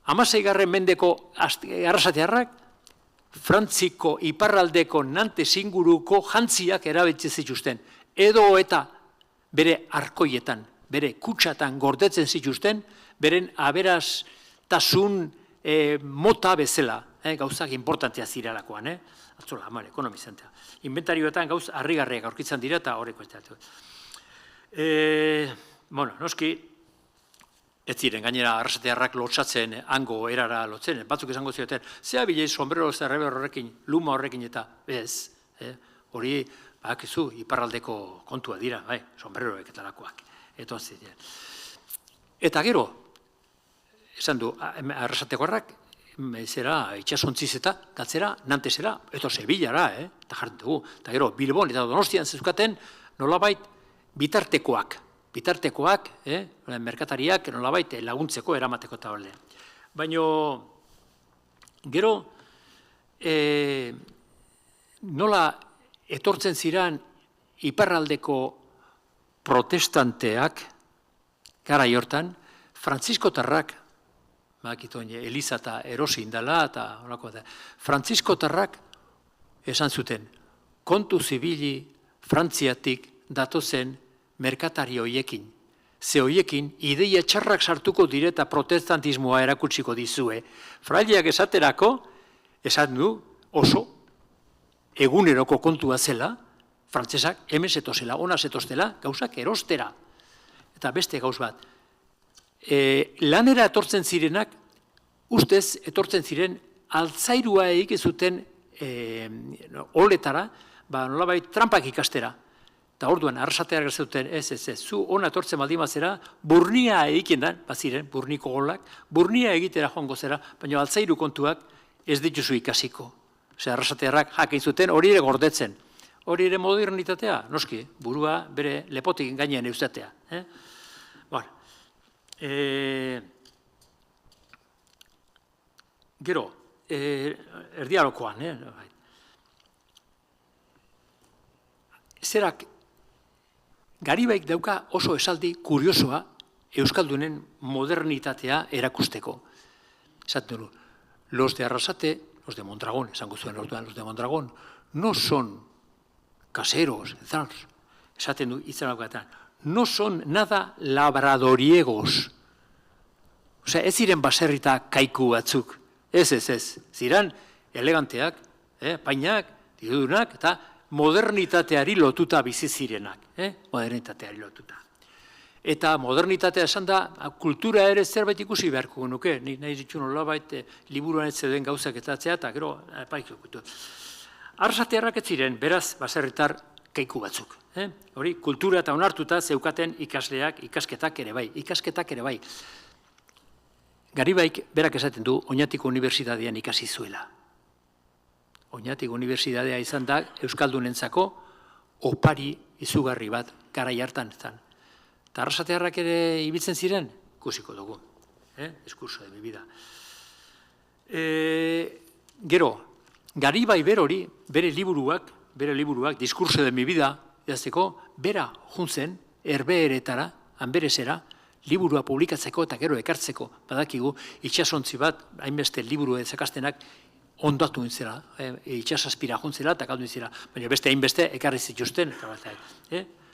16. mendeko Arrasatearrak, Frantziko iparraldeko Nantes inguruko jantziak erabiltzen zituzten, edo eta bere arkoietan, bere kutsatan gordetzen zituzten, beren aberaztasun mota bezala, gauzak importantea ziralakoan, altzola, ekonomizantea. Inventarioetan gauz harrigarriak aurkitzen dira eta horreko ez. Bueno, noski, ez ziren, gainera Arrasatearrak lotsatzen, hango erara lotzen, batzuk esango zioten, zea bilei sombrero zerreber horrekin, luma horrekin eta ez, hori, bakizu, iparraldeko kontua dira, sombreroek eta lakoak. Eta gero, esan du, Arrasatekoarrak, itxasontziz eta gatzera, Nantesera, eta Sevillara, eta jartzen dugu. Eta gero, Bilbon eta Donostian zeukaten, nolabait, bitartekoak, merkatariak nolabait laguntzeko eramateko eta horrean. Baina, gero, nola etortzen ziren iparraldeko protestanteak, gara hortan, frantziskotarrak, Eliza eta erosi indala, eta horako da, frantziskotarrak esan zuten, kontu zibili Frantziatik datozen merkatari hoiekin. Ze hoiekin, ideia txarrak sartuko direta protestantismoa erakutsiko dizue. Fraileak esaterako, esan du oso eguneroko kontua zela, frantzesak hemen zetozela, ona zetozela, gauzak erostera. Eta beste gauz bat. Lanera etortzen zirenak, ustez etortzen ziren altzairua egin zuten oletara, nolabait trampak ikastera. Eta orduan, arrasateak zuten, zu ona etortzen baldin bazera, burnia egiten dan, baziren, burniko golak, burnia egitera joango zera, baina altzairu kontuak ez dituzu ikasiko. Arrasatearrak jakin zuten hori ere gordetzen. Hori ere modernitatea, noski, burua bere lepotik gainean eustatea. Gero, erdiarokoan, zerak, Garibaik dauka oso esaldi kuriosoa Euskaldunen modernitatea erakusteko. Esaten du, los de Arrasate, los de Mondragón, esango zuen orduan, los de Mondragón, no son caseros, esaten du, no son nada labradoriegos. Osea, ez ziren baserrita kaiku batzuk. Ez, ziren eleganteak, painak, dirudunak, eta modernitateari lotuta bizi zirenak. Modernitateari lotuta. Eta modernitatea esan da, kultura ere zerbait ikusi beharko nuke, nahi ditu nolabait liburuan ez zeuden gauzak etatzea, eta gero, paikutu. Arrasatearrak ez ziren, beraz, baserritar kaiku batzuk. Hori, kultura eta onartuta zeukaten ikasleak, ikasketak ere bai. Garibaik berak esaten du, Oñatiko Unibertsitatean ikasi zuela. Oñatiko Unibertsitatea izan da Euskaldunentzako opari izugarri bat garai hartan. Eta arrasatearrak ere ibiltzen ziren, ikusiko dugu. Diskurso de mi vida. Gero, Garibai berori, bere liburuak, Diskurso de mi vida, idazteko, bera juntzen, herbeeretara, hanberesera, liburua publikatzeko eta gero ekartzeko, badakigu, itxasontzi bat, hainbeste liburu ezakastenak, ondatu intzera, itxasazpira juntzera eta galdu intzera, baina beste hainbeste ekarri zituzten.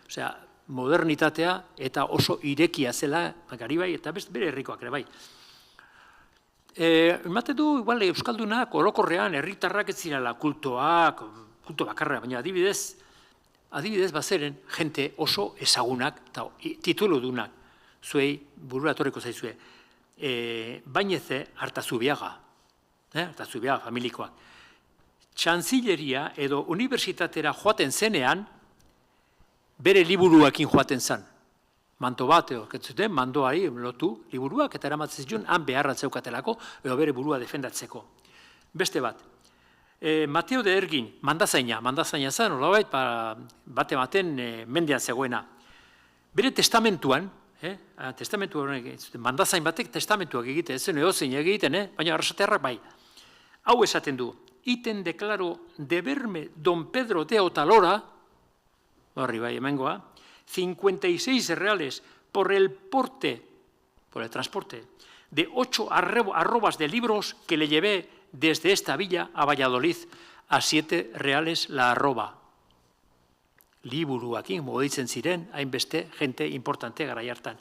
Osea, modernitatea eta oso irekia zela Garibai eta bere herrikoak ere bai. Ematen du, igual, Euskaldunak orokorrean herritarrak ez zirela kulto bakarra, baina adibidez bazeren jente oso ezagunak eta tituludunak, zuei burura etorriko zaizue, Baineze Artazubiaga familikoak. Txantzilleria edo unibertsitatera joaten zenean, bere liburuakin joaten zen. Manto bat, orketzuten, mandoari lotu liburuak, eta eramatzen zituen, han beharra zeukatelako, edo bere burua defendatzeko. Beste bat, Mateo de Ergin, mandazaina zen, olabait, bate-baten mendean zegoena. Bere testamentuan, mandazain batek testamentuak egite, ez zen edozein egiten, baina arrasatearrak bai. Hau esaten du, iten declaro deberme don Pedro de Otalora, horri bai hemengoa, 56 reales por el transporte de 8 arrobas de libros que le llevé desde esta villa a Valladolid a 7 reales la arroba. Liburuakin moditzen ziren, hainbeste, jente importante garai hartan.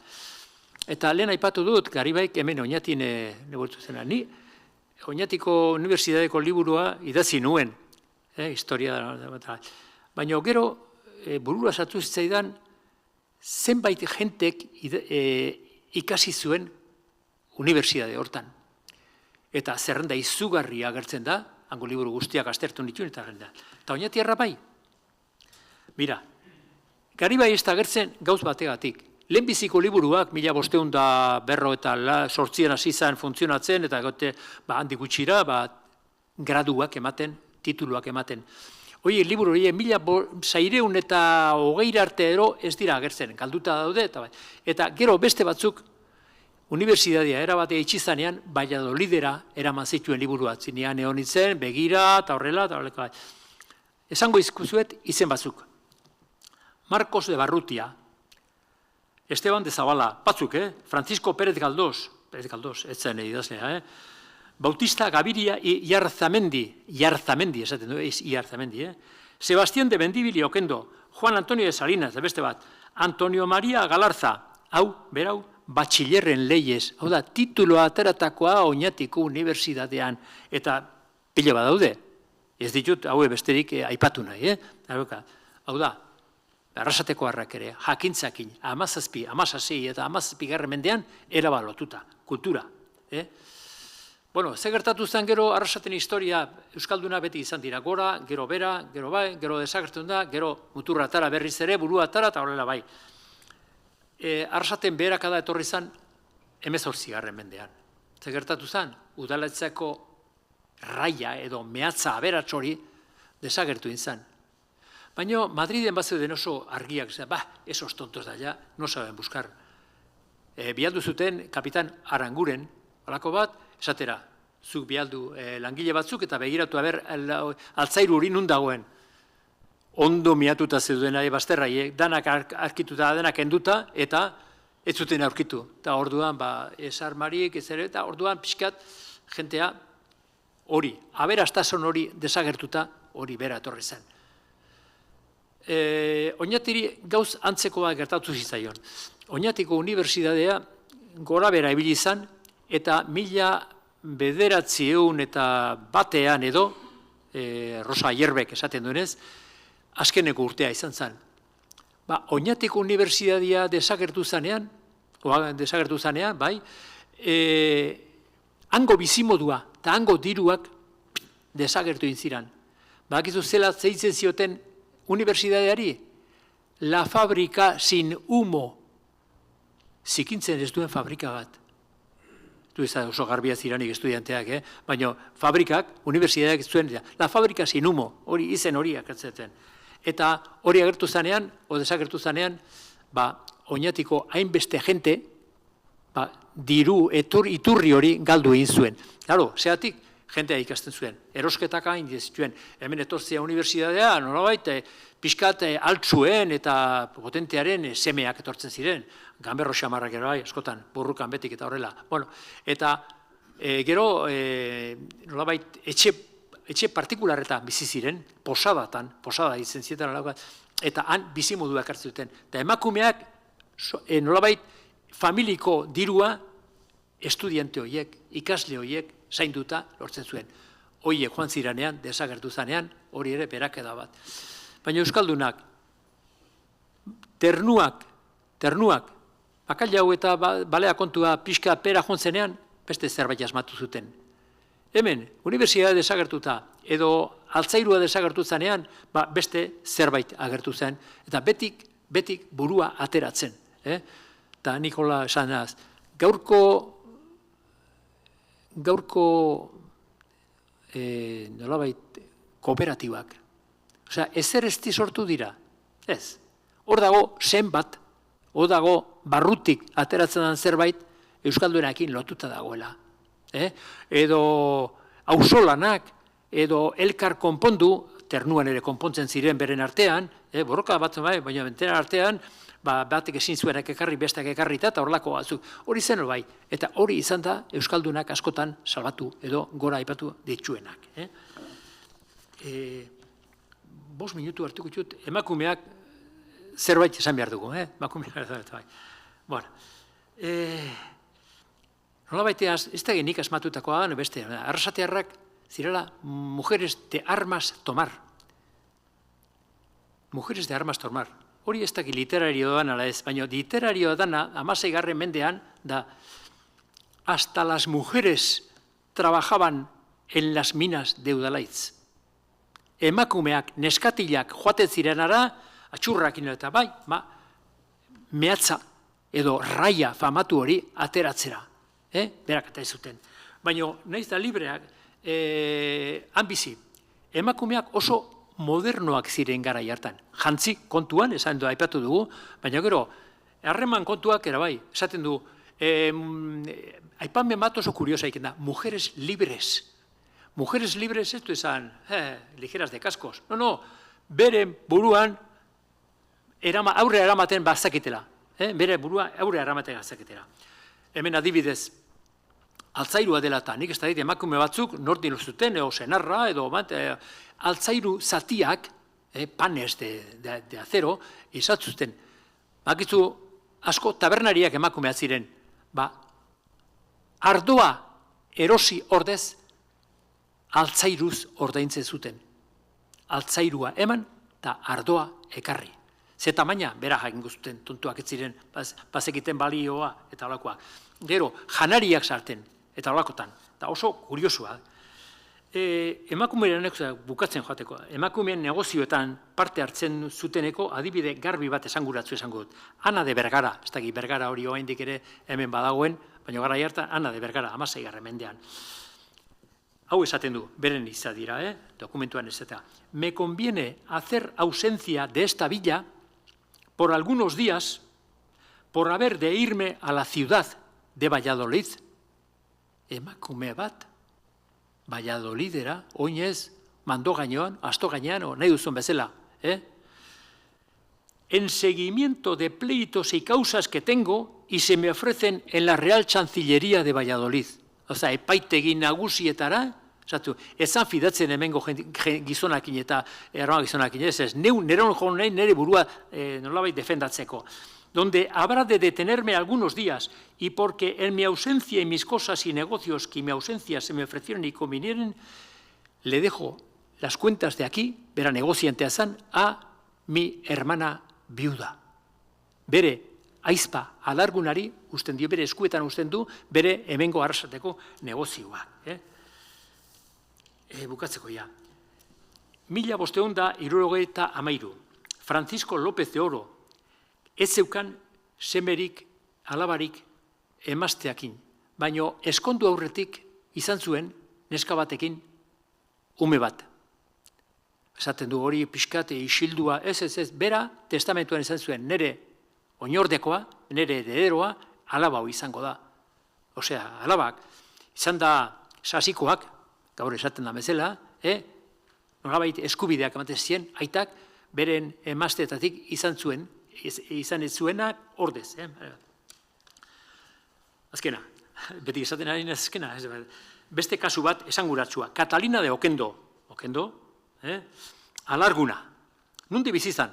Eta lehen aipatu dut, Garibaik hemen Oñatin neburtu zena. Ni Oñatiko Unibertsitateko liburua idatzi nuen, historia da. Baina gero, burura sartu zitzaidan, zenbait jentek ikasi zuen unibertsitate hortan. Eta zerrenda izugarria agertzen da, hango liburu guztiak aztertu nituen, eta Oñatiarra bai. Mira, Garibai ez da agertzen gauz bategatik. Lehenbiziko liburuak, 1540 hasi zen funtzionatzen, eta handik gutxira, graduak ematen, tituluak ematen. Hoi, liburu hori, 1600 eta 20 arte ero ez dira agertzen, galduta daude, eta gero beste batzuk unibertsitatea erabatea itxizanean, Valladolidera eraman zituen liburuak. Zinean egon nintzen, begira, eta horrela, eta horrela. Esango izkuzuet izen batzuk. Marcos de Barrutia, Esteban de Zabala, batzuk, Francisco Pérez Galdós, ez zen idazlea, Bautista Gaviria Iarzamendi, esaten du, Iarzamendi, Sebastián de Mendibili Okendo, Juan Antonio de Salinas, de beste bat, Antonio María Galarza, hau, berau, batxillerren leiez, hau da, tituloa ateratakoa Oñatiko Unibertsitatean, eta pila bat daude, ez ditut, hau besterik aipatu nahi, hau da, Arrasateko harrak ere, jakintzakin, 17, 16 eta 17 mendean erabalotuta, kultura. Bueno, ze gertatu zen gero Arrasaten historia Euskalduna beti izan dira, gora, gero bera, gero bai, gero desagertun da, gero muturra atara berriz ere, burua atara eta horrela bai. Arrasaten beherakada etorri zen 18 mendean. Ze gertatu zen, udaletzeko raia edo mehatza aberatsori desagertu izan. Baina Madriden bat zeuden oso argiak, esos tontos da ja, no saben buscar. Bialdu zuten kapitan Aranguren, alako bat, esatera, zuk bialdu langile batzuk eta begiratu altzairu hori nun dagoen. Ondo miatuta zeuden bazterrai, danak arkituta, danak enduta, eta ez zuten aurkitu. Eta orduan, esarmarik, ez ere, eta orduan pixkat jentea hori, aberastasun hori desagertuta hori bera etorri zen. Oñatiri gauz antzekoa gertatu zitzaion. Oñatiko Unibertsitatea gora bera ibili izan, eta 1900 eta batean edo, Rosa Ayerbek esaten duenez, azkeneko urtea izan zen. Oñatiko Unibertsitatea desagertu zanean, bai, hango bizimodua eta hango diruak desagertu inziran. Bakizu zela zeitzen zioten unibertsitateari, la fabrika sin humo, zikintzen ez duen fabrika bat. Du ez da oso garbia ziranik estudianteak, baina fabrikak, unibertsitateak zuen, la fabrika sin humo, hori izen horiak atzeten. Eta hori agertu zanean, o desagertu zanean, Oñatiko hainbeste jente, diru iturri hori galdu egin zuen. Claro, zeatik, jentea ikasten zuen, erosketak hain zituen, hemen etortzea unibertsitatea, nolabait, pixkat altzuen eta potentearen semeak etortzen ziren, ganberro xamarrak ere bai, askotan, burrukan betik eta horrela. Eta gero, nolabait, etxe partikularretan bizi ziren, posada izen zietan, eta han bizimodua ekartzen zuten. Eta emakumeak, nolabait, familiko dirua estudiante horiek, ikasle horiek, zainduta lortzen zuen. Hoiek joan ziranean, desagertu zanean, hori ere berakeda bat. Baina Euskaldunak, ternuak, bakaila hau eta balea kontua pixka pera joan zenean, beste zerbait asmatu zuten. Hemen, unibertsitatea desagertuta, edo altzairua desagertu zanean, beste zerbait agertu zen, eta betik burua ateratzen. Eta Nikola esanaz, gaurko nolabait kooperatibak. Osea, ezer ezti sortu dira. Ez. Hor dago zenbat, hor dago barrutik ateratzen den zerbait Euskaldunekin lotuta dagoela. Edo auzolanak, edo elkar konpondu, ternuan ere konpontzen ziren beren artean, borroka batzen bai, baina bentena artean, batek ezin zuenak ekarri, besteak ekarri eta horlako batzuk. Hori zen bai, eta hori izan da Euskaldunak askotan salbatu edo gora aipatu ditzuenak. 5 minutu hartuko ditut, emakumeak zerbait esan behar dugu, emakumeak zerbait bai. Bueno, nolabait ez da genik asmatutakoa da, beste, Arrasatearrak zirela mujeres de armas tomar. Mujeres de armas tomar. Hori ez daki literario dana, baina literario dana, 16. mendean, da, hasta las mujeres trabajaban en las minas de Udalaitz. Emakumeak, neskatilak joaten zirenara, atxurrakin eta bai, mehatza edo raia famatu hori ateratzera. Berak eta ez zuten. Baina, nahiz da libreak, hanbizi, emakumeak oso modernoak ziren gara hartan. Jantzi kontuan, esan du aipatu dugu, baina gero, harreman kontuak era bai, esaten du, aipamen bat oso kuriosa iken da, mujeres libres. Mujeres libres ez du esan, ligeras de cascos. No, bere buruan aurre eramaten bazakitela. Bere burua aurre eramaten bazakitela. Hemen adibidez, altzairua dela eta nik ez da dit emakume batzuk nortin zuten, edo senarra, edo altzairu zatiak, panes de acero, izatzuten. Bakitzu, asko tabernariak emakumeak ziren, ardoa erosi ordez, altzairuz ordaintzen zuten. Altzairua eman eta ardoa ekarri. Ze tamaina, bera jakingo zuten, tontuak ez ziren, bazekiten balioa eta holakoak. Gero, janariak sarten, eta holakotan. Eta oso kuriosua. Emakumeen bukatzen joateko, emakumeen negozioetan parte hartzen zuteneko adibide garbi bat esanguratzu esango dut. Ana de Bergara, ez dakit Bergara hori oraindik ere hemen badagoen, baina gara hartan Ana de Bergara, 16. mendean. Hau esaten du, beren izadira, dokumentuan esatea. Me conviene hacer ausencia de esta villa por algunos días por haber de irme a la ciudad de Valladolid. Emakume bat, Valladolidera, oinez, mando gainean, asto gainean, nahi duzun bezala. En seguimiento de pleitos y causas que tengo y se me ofrecen en la Real Chancillería de Valladolid. Oza, epaitegi nagusietara, ezan fidatzen hemengo gizonakin eta erroa gizonakin, ez, neron joan nahi nire burua nolabait defendatzeko. Donde habrá de detenerme algunos días y porque en mi ausencia y mis cosas y negocios que en mi ausencia se me ofrecieron y convinieron, le dejo las cuentas de aquí, bera negociante azan, a mi hermana viuda. Bere aizpa alargunari usten dio, bere eskuetan usten du, bere hemengo arrasateko negozioa. Bukatzeko ja. 1573, Francisco López de Oro, ez zeukan semerik, alabarik, emazteakin, baino eskondu aurretik izan zuen neska batekin ume bat. Esaten du hori pixkat isildua, ez, bera testamentuan izan zuen nere oinordekoa, nere herederoa, alabau izango da. Osea, alabak, izan da sasikoak, gaur esaten da bezala, nolabait eskubideak ematen zien, aitak beren emazteetatik izan ez zuena ordez. Azkena, beti esaten ari azkena, beste kasu bat esanguratsua. Catalina de Okendo, alarguna, nundi bizizan,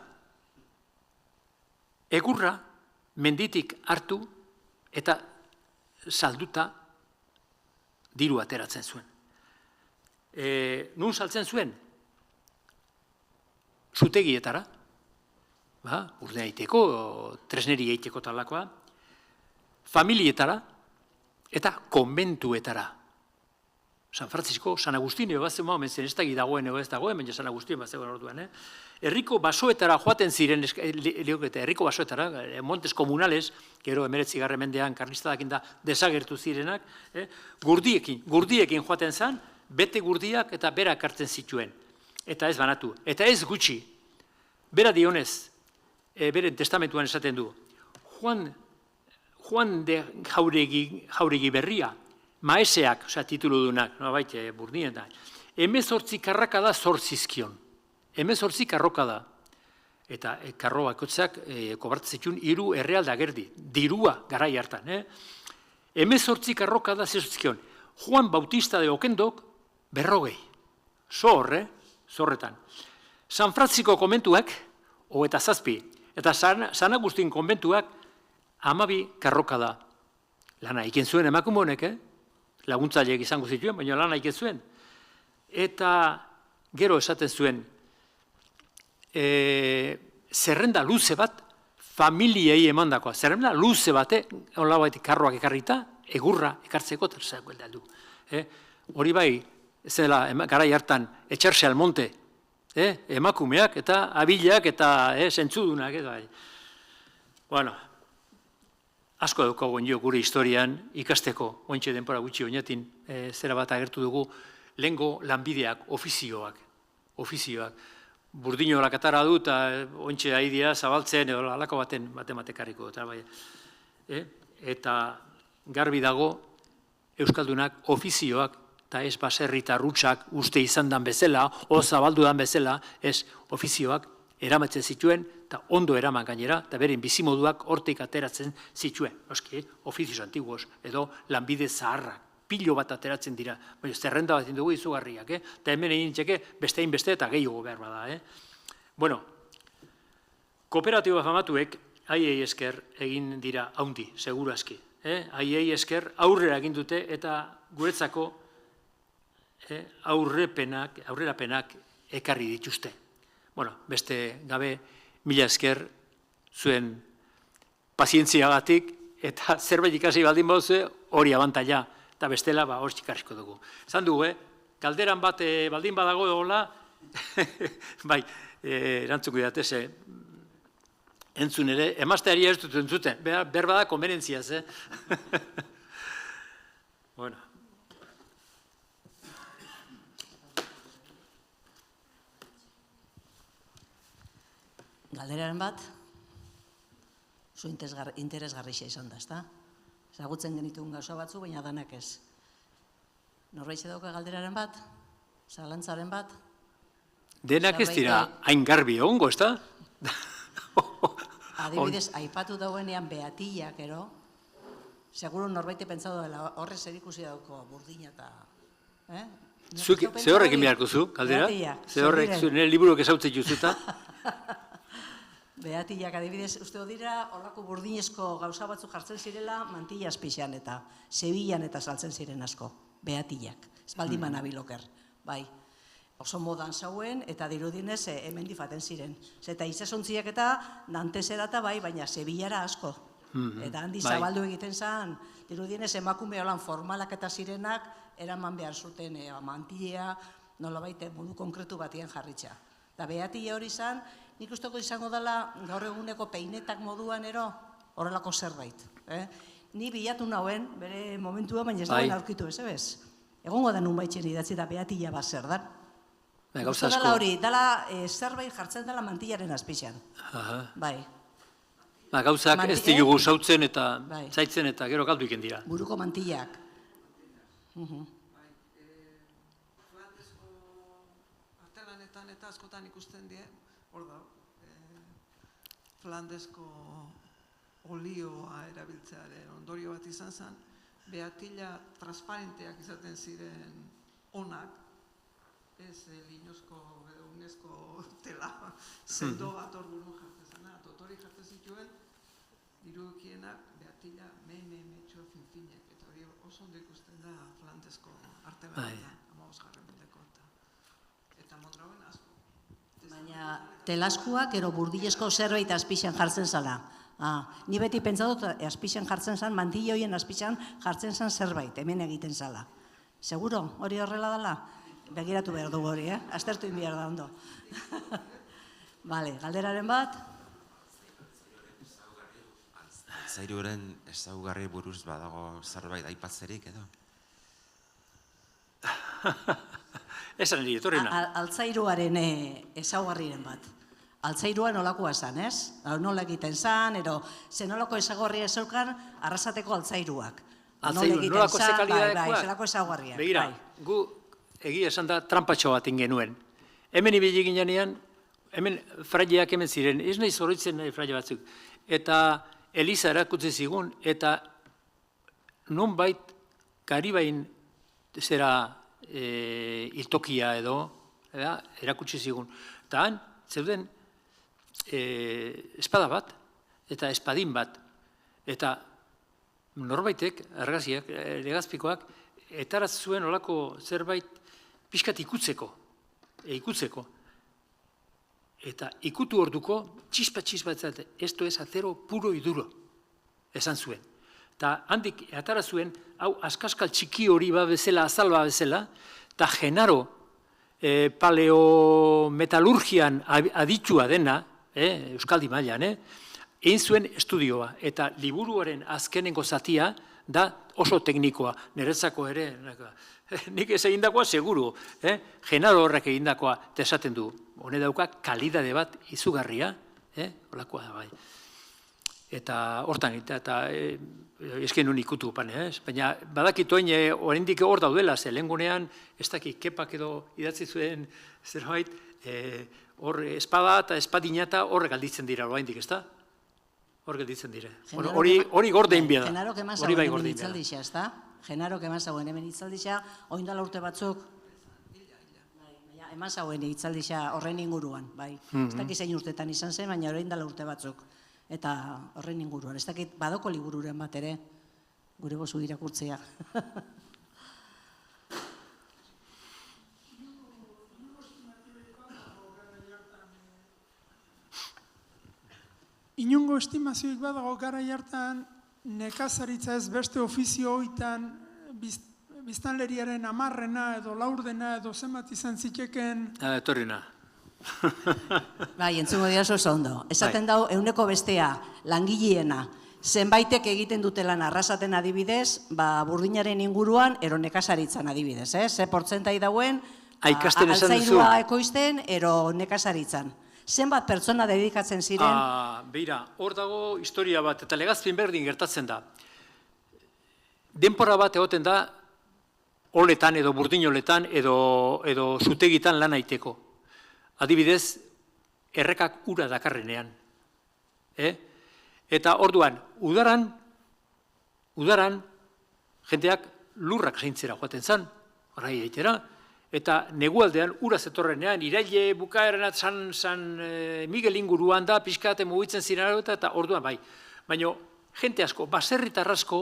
egurra menditik hartu eta salduta diru ateratzen zuen. Nun saltzen zuen? Zutegietara, urde aiteko, tresneri aiteko talakoa, familietara eta konbentuetara. San Francisco, San Agustinio, bat zemoa, menzen ez dagi dagoen, ez dagoen, baina San Agustinio bat zegoen orduan. Herriko basoetara joaten ziren, herriko basoetara, montes komunales, gero 19. mendean karlistadakin da desagertu zirenak, gurdiekin joaten zen, bete gurdiak eta berak hartzen zituen. Eta ez banatu. Eta ez gutxi. Bera dionez, beren testamentuan esaten du, Juan de Jauregi Berria, maeseak, osea, titulu dunak, nolabait, burdien da, 18 karrakada zortzizkion. 18 karrokada. Eta karroakotzeak kobartzitun 3 errealda gerdi. Dirua garai hartan. 18 karrokada zortzizkion. Juan Bautista de Okendok, 40. Zorretan. San Francisco konbentuak, 27. Eta San Agustin konbentuak, 12 karrokada. Lana iken zuen emakume honek, laguntzaileek izango zituen, baina lana iken zuen. Eta gero esaten zuen, zerrenda luze bat, familiei emandakoa. Zerrenda luze bate, olabait karroak ekarrita, egurra ekartzeko terzakoa du. Hori bai, ez dela, garai hartan, etxarse al monte, emakumeak eta abilak eta zentzudunak. Bueno, asko daukago gure historian ikasteko, ointxe denpora gutxi oinatin, zera bat agertu dugu, lehengo lanbideak, ofizioak. Burdino lakatara du eta ointxe aidea zabaltzen, edo alako baten matematekarriko. Eta garbi dago Euskaldunak ofizioak eta ez baserritar hutsak uste izan dan bezala, o zabaldu dan bezala, ez ofizioak eramatzen zituen, eta ondo eraman gainera, eta beren bizimoduak hortik ateratzen zituen. Oski, ofizioz antiguos, edo lanbide zaharrak, pilo bat ateratzen dira. Baina zerrenda bat dugu izugarriak, eta hemen egin txeke bestein beste eta gehiago behar bada. Bueno, kooperatiba famatuek, haiei esker egin dira haundi, segurazki. Haiei esker aurrera egin dute eta guretzako aurrerapenak ekarri dituzte. Bueno, beste gabe, mila esker zuen pazientziagatik eta zerbait ikasi baldin bauze hori abantaila eta bestela hor txikarriko dugu. Zan dugu, galderan bat baldin badago dola, bai, erantzuko datez, entzun ere, emazteari ez dut entzuten, berbada konbenentziaz, Bueno. Galderaren bat, zu interesgarrixa izan da, ezta? Zagutzen genituen gauza batzu, baina danak ez. Norbait dauka galderaren bat? Zalantzaren bat? Denak ez dira hain garbi egongo, ezta? Adibidez, aipatu dauenean beatillak, ero? Seguro norbaite pentsatu dela, horre zer ikusi dauko burdina eta... Ze horrekin beharko zu, kaldera? Ze horrek, nire liburuak ezautzen juzuta? Beatillak, adibidez, uste dira, horrako burdinezko gauza batzu jartzen zirela mantilla azpixan eta Sevillan eta saltzen ziren asko. Beatillak, ez baldin manabiloker, bai. Oso modan zauen eta dirudinez hemen difaten ziren. Eta itsasontziak eta Dantesera eta bai, baina Sevillara asko. Eta handi zabaldu egiten zen, dirudinez emakume holan formalak eta zirenak eraman behar zuten mantilla, nolabait modu konkretu batien jarritxa. Eta beatilla hori zen, nik usteko izango dela gaur eguneko peinetak moduan ero horrelako zerbait. Ni bilatu nauen, bere momentua, baina ez dagoen aurkitu ez, ebez? Egongo da nun baitxen idatzi da beatilla bat zer da. Gauza asko. Dala hori, dala zerbait jartzen dela mantillaren azpixan. Bai. Gauzak ez ditugu sautzen eta zaitzen eta gero galdu iken dira. Buruko mantillak. Flandesko artelanetan eta askotan ikusten die, hor da, Flandesko olioa erabiltzearen ondorio bat izan zen, beatilla transparenteak izaten ziren onak, ez linozko edo unezko tela sendo bat hor burun jartzen zena, totori jartzen zituen, dirukienak beatilla metxo finfinek, eta hori oso ondo ikusten da Flandesko artelanetan, 15. mendeko eta modrauen asko. Baina telaskuak ero burdilezko zerbait azpixan jartzen zala. Ni beti pentsatu azpixan jartzen zan, mantilla horien azpixan jartzen zan zerbait, hemen egiten zala. Seguro, hori horrela dela? Begiratu behar dugu hori, aztertu behar da ondo. Bale, galderaren bat? Altzairuaren ezaugarri buruz badago zerbait aipatzerik edo? Esan nire, etorrena. Altzairuaren ezaugarriren bat. Altzairua nolakoa zan, ez? Nola egiten zan, ero zenolako ezaugarria zeukan arrasateko altzairuak. Nolako ze kalidadekoak? Zelako ezaugarriak. Begira, gu egia esan da trampatxo bat genuen. Hemen ibili ginean, hemen fraileak hemen ziren, ez nahi zoroitzen fraile batzuk. Eta Eliza erakutze zigun, eta nonbait Karibain zera iltokia edo, erakutsi zigun. Eta han, zeuden espada bat, eta espadin bat. Eta norbaitek, argaziak, legazpikoak, etaraz zuen olako zerbait pixkat ikutzeko. Eta ikutu orduko, txispa esto es acero puro y duro, esan zuen. Eta handik atara zuen, hau askaskal txiki hori ba bezala, azal ba bezala, eta Genaro paleometalurgian aditua dena, Euskaldi mailan, egin zuen estudioa, eta liburuaren azkenengo zatia da oso teknikoa, niretzako ere, nik ez egindakoa seguru, Genaro horrek egindakoa esaten du, hone dauka kalidade bat izugarria, holakoa da bai. Eta hortan, eta esken nuen ikutu pan, baina badakit oin oraindik hor daudela, ze lehengunean, ez dakit kepak edo idatzi zuen zerbait, hor espada eta espadinata hor galditzen dira oraindik, ez da? Hor galditzen dire. Hori gordein bia da. Genaro kemazagoen hemen itzaldixa, ez da? Genaro kemazagoen hemen itzaldixa, oindala urte batzuk, emazagoen itzaldixa horren inguruan, bai. Ez dakit zein urtetan izan zen, baina orain dela urte batzuk. Eta horren inguruan. Ez dakit badoko libururen bat ere, gure bozu irakurtzea. Inongo estimazioik badago garai hartan nekazaritza ez beste ofizio hoitan biztanleriaren 10 edo 4 edo zenbat izan ziteken. Etorrina. Bai, entzungo dira oso ondo. Esaten dau, euneko bestea, langileena, zenbaitek egiten dute lan arrasaten adibidez, burdinaren inguruan, ero nekazaritzan adibidez, ze portzentai dauen, altzairua ekoizten, ero nekazaritzan. Zenbat pertsona dedikatzen ziren? Beira, hor dago historia bat, eta legazpin berdin gertatzen da. Denpora bat egoten da, oletan edo burdinoletan edo zutegitan lan aiteko. Adibidez, errekak ura dakarrenean. Eta orduan, udaran, jendeak lurrak zaintzera joaten zan, horrai eitera, eta negualdean ura zetorrenean, iraile bukaeran San Miguel inguruan da, pixkate mugitzen ziren eta orduan bai. Baina jente asko, baserritar asko,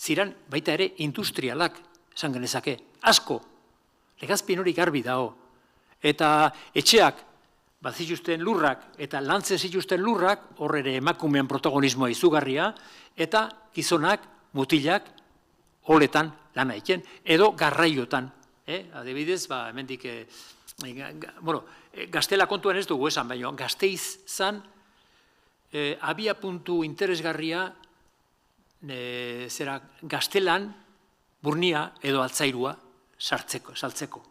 ziren baita ere industrialak, esan genezake, asko, legazpin hori garbi dago. Eta etxeak, bat zituzten lurrak, eta lantzen zituzten lurrak, hor ere emakumean protagonismoa izugarria, eta gizonak, mutilak, oletan lan egiten, edo garraiotan. Adibidez, hemendik, Gaztela kontuan ez dugu esan, baina Gasteiz zan, abia puntu interesgarria, zera Gaztelan, burnia edo altzairua saltzeko.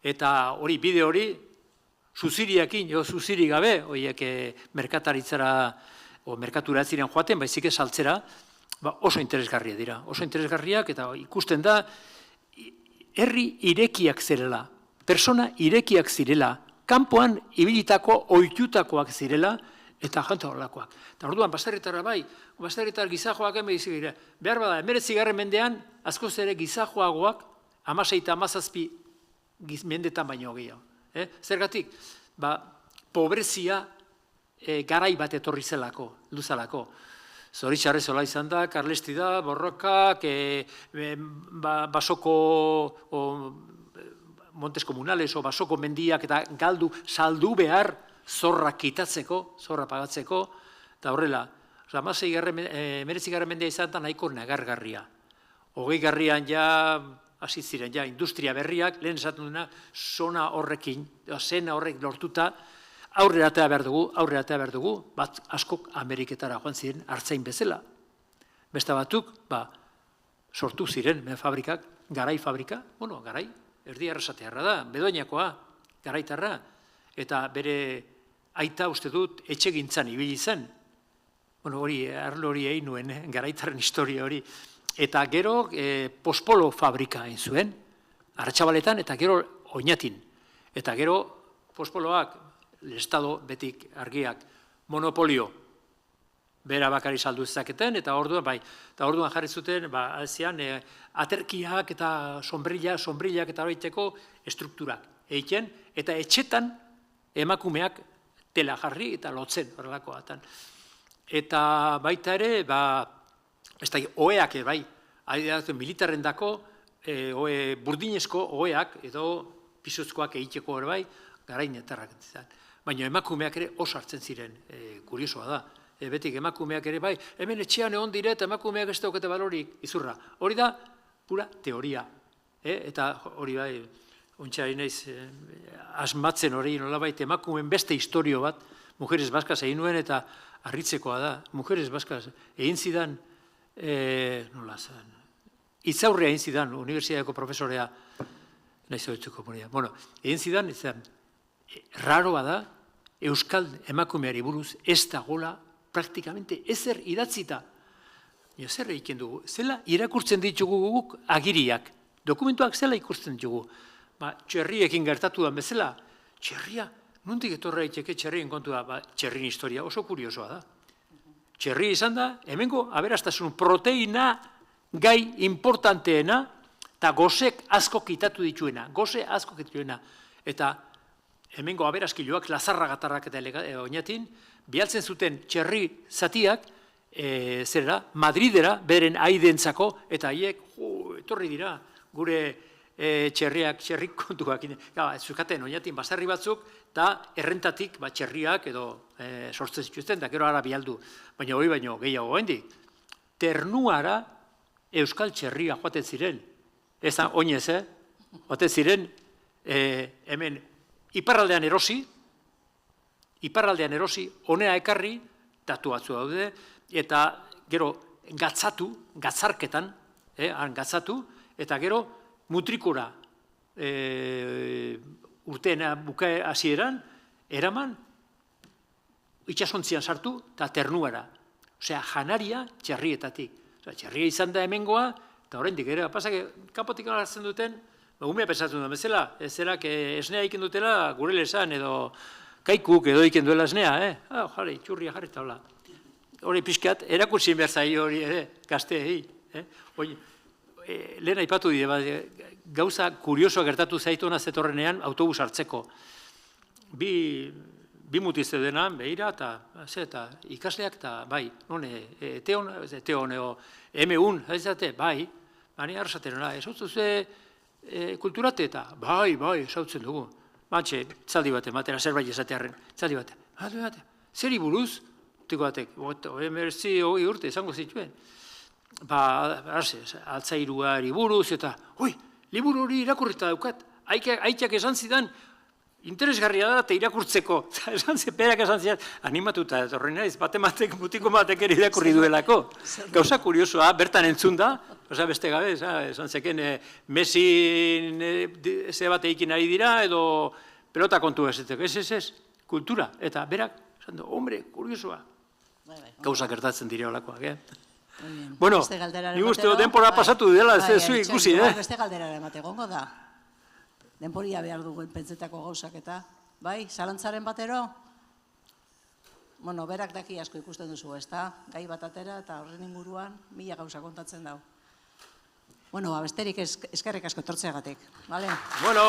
Eta hori, bide hori, zuziriakin, zuziri gabe, horiek merkataritzara, o merkatura ziren joaten, baizik ez saltzera, oso interesgarria dira. Oso interesgarriak, eta ikusten da, herri irekiak zirela, persona irekiak zirela, kanpoan ibilitako ohitutakoak zirela, eta jante horrelakoak. Eta orduan, baserritarra bai, baserritar gizajoak eme dizik dira, behar bada, 19. mendean, askoz ere gizajoagoak, 16 eta 17 mendetan baino gehiago. Zergatik, pobrezia garai bat etorri zelako, luzalako. Zoritxarrez hola izan da, karlesti da, borrokak, basoko montes komunales o basoko mendiak eta saldu behar zorra kitatzeko, zorra pagatzeko, eta horrela, 19. mendea izan da nahiko nagargarria. 20. ja, hasi ziren, ja, industria berriak, lehen esaten duna, zona horrekin, zena horrek lortuta, aurrera atea behar dugu, bat askok Ameriketara joan ziren hartzain bezala. Beste batzuk, sortu ziren fabrikak, garai fabrika, garai, erdi arrasatearra da, bedoinakoa, garaitarra, eta bere aita uste dut etxegintzan ibili zen. Hori, arlo hori egin nuen, garaitarren historia hori. Eta gero pospolo fabrika egin zuen, Arratxabaletan eta gero Oñatin. Eta gero pospoloak, Estado betik argiak, monopolio, bera bakari saldu ezaketen, eta orduan jarri zuten, aterkiak eta sombrillak eta horreteko estrukturak egiten, eta etxetan emakumeak tela jarri eta lotzen horrelakoatan. Eta baita ere, oeak, militarren dako, burdinezko oeak edo pisuzkoak egiteko bai, garain etarrak entzizan. Baina emakumeak ere oso hartzen ziren, kuriosoa da. Betik emakumeak ere bai, hemen etxean egon dire eta emakumeak ez daukete balorik izurra. Hori da, pura teoria. Eta hori bai, ontsa inaiz asmatzen hori nolabait emakumeen beste historio bat, Mujeres Baskas egin nuen eta harritzekoa da. Mujeres Baskas egin zidan, nola zen, itzaurrea egin zidan, unibertsitateko profesorea, nahi zoitzeko moria. Egin zidan, raroa da, euskal emakumeari buruz ez dagola praktikamente ezer idatzita. Zer egiten dugu? Zela irakurtzen ditugu guk agiriak. Dokumentuak zela ikusten ditugu. Txerriekin gertatu da bezala. Txerria, nondik etorra daiteke txerrien kontua? Txerrien historia oso kuriosoa da. Txerria izan da, hemengo aberastasun proteina gai importanteena, eta gozek asko kitatu dituena. Eta hemengo aberaskiloak, lazarragatarrak eta oinatin, bialtzen zuten txerri zatiak, Madridera, beren aidentzako, eta haiek, etorri dira, gure txerrik kontuak. Zukaten, oinatin, basarri batzuk, eta errentatik txerriak edo sortzen zituzten, da gero ara bialdu. Baina hori baino gehiago hendik. Ternuara euskal txerria joaten ziren. Ez da, oinez, joaten ziren, hemen, iparraldean erosi, honea ekarri, datu batzu daude, eta gero gatzarketan, eta gero mutrikura urteena bukae hasieran, eraman, itxasontzian sartu, eta ternuara. Osea, janaria txerrietatik. Txerria izan da hemengoa, eta oraindik ere, pasak, kapotik hartzen duten, umea pesatzen duen bezala, ez zera, esnea iken dutela, gure lesan, edo kaikuk edo iken duela esnea, jare, txurria jarri eta hola. Hori pixkat, erakurtzien behar zai hori ere, gazteei. Lehen aipatu dide, gauza kuriosoa gertatu zaitu hona zetorrenean autobus hartzeko. Bi mutizte dena, behira, eta ikasleak, eta bai, Teon, M1, ez dute, bai, bani arrasaten, ez hau ze kulturate eta, bai, esautzen dugu. Bantxe, zaldi bate, matera, zerbait esatearen, zaldi bate, zeri buruz, tiko batek, emerzi hori urte, esango zituen. Altzairuari buruz, eta, liburu hori irakurrita daukat, aitak esan zidan, interesgarria da eta irakurtzeko. Perak esan zidan, animatuta, horren naiz, batematek, mutiko batek ere irakurri duelako. Gauza kuriosoa, bertan entzun da, beste gabe, esan zeken, mesin ze bat eikin ari dira, edo pelota kontu ezeteko. Ez, kultura. Eta berak, esan du, hombre, kuriosoa. Gauza gertatzen dira olakoak, Bueno, ni uste denpora pasatu dela, ez zu ikusi, Beste galderara emate gongo da. Denporia behar dugu pentsetako gauzak eta, bai, zalantzaren batero? Bueno, berak daki asko ikusten duzu, ez da? Gai bat atera eta horren inguruan, 1000 gauza kontatzen dau. Bueno, besterik eskerrik asko etortzeagatik, bale? Bueno...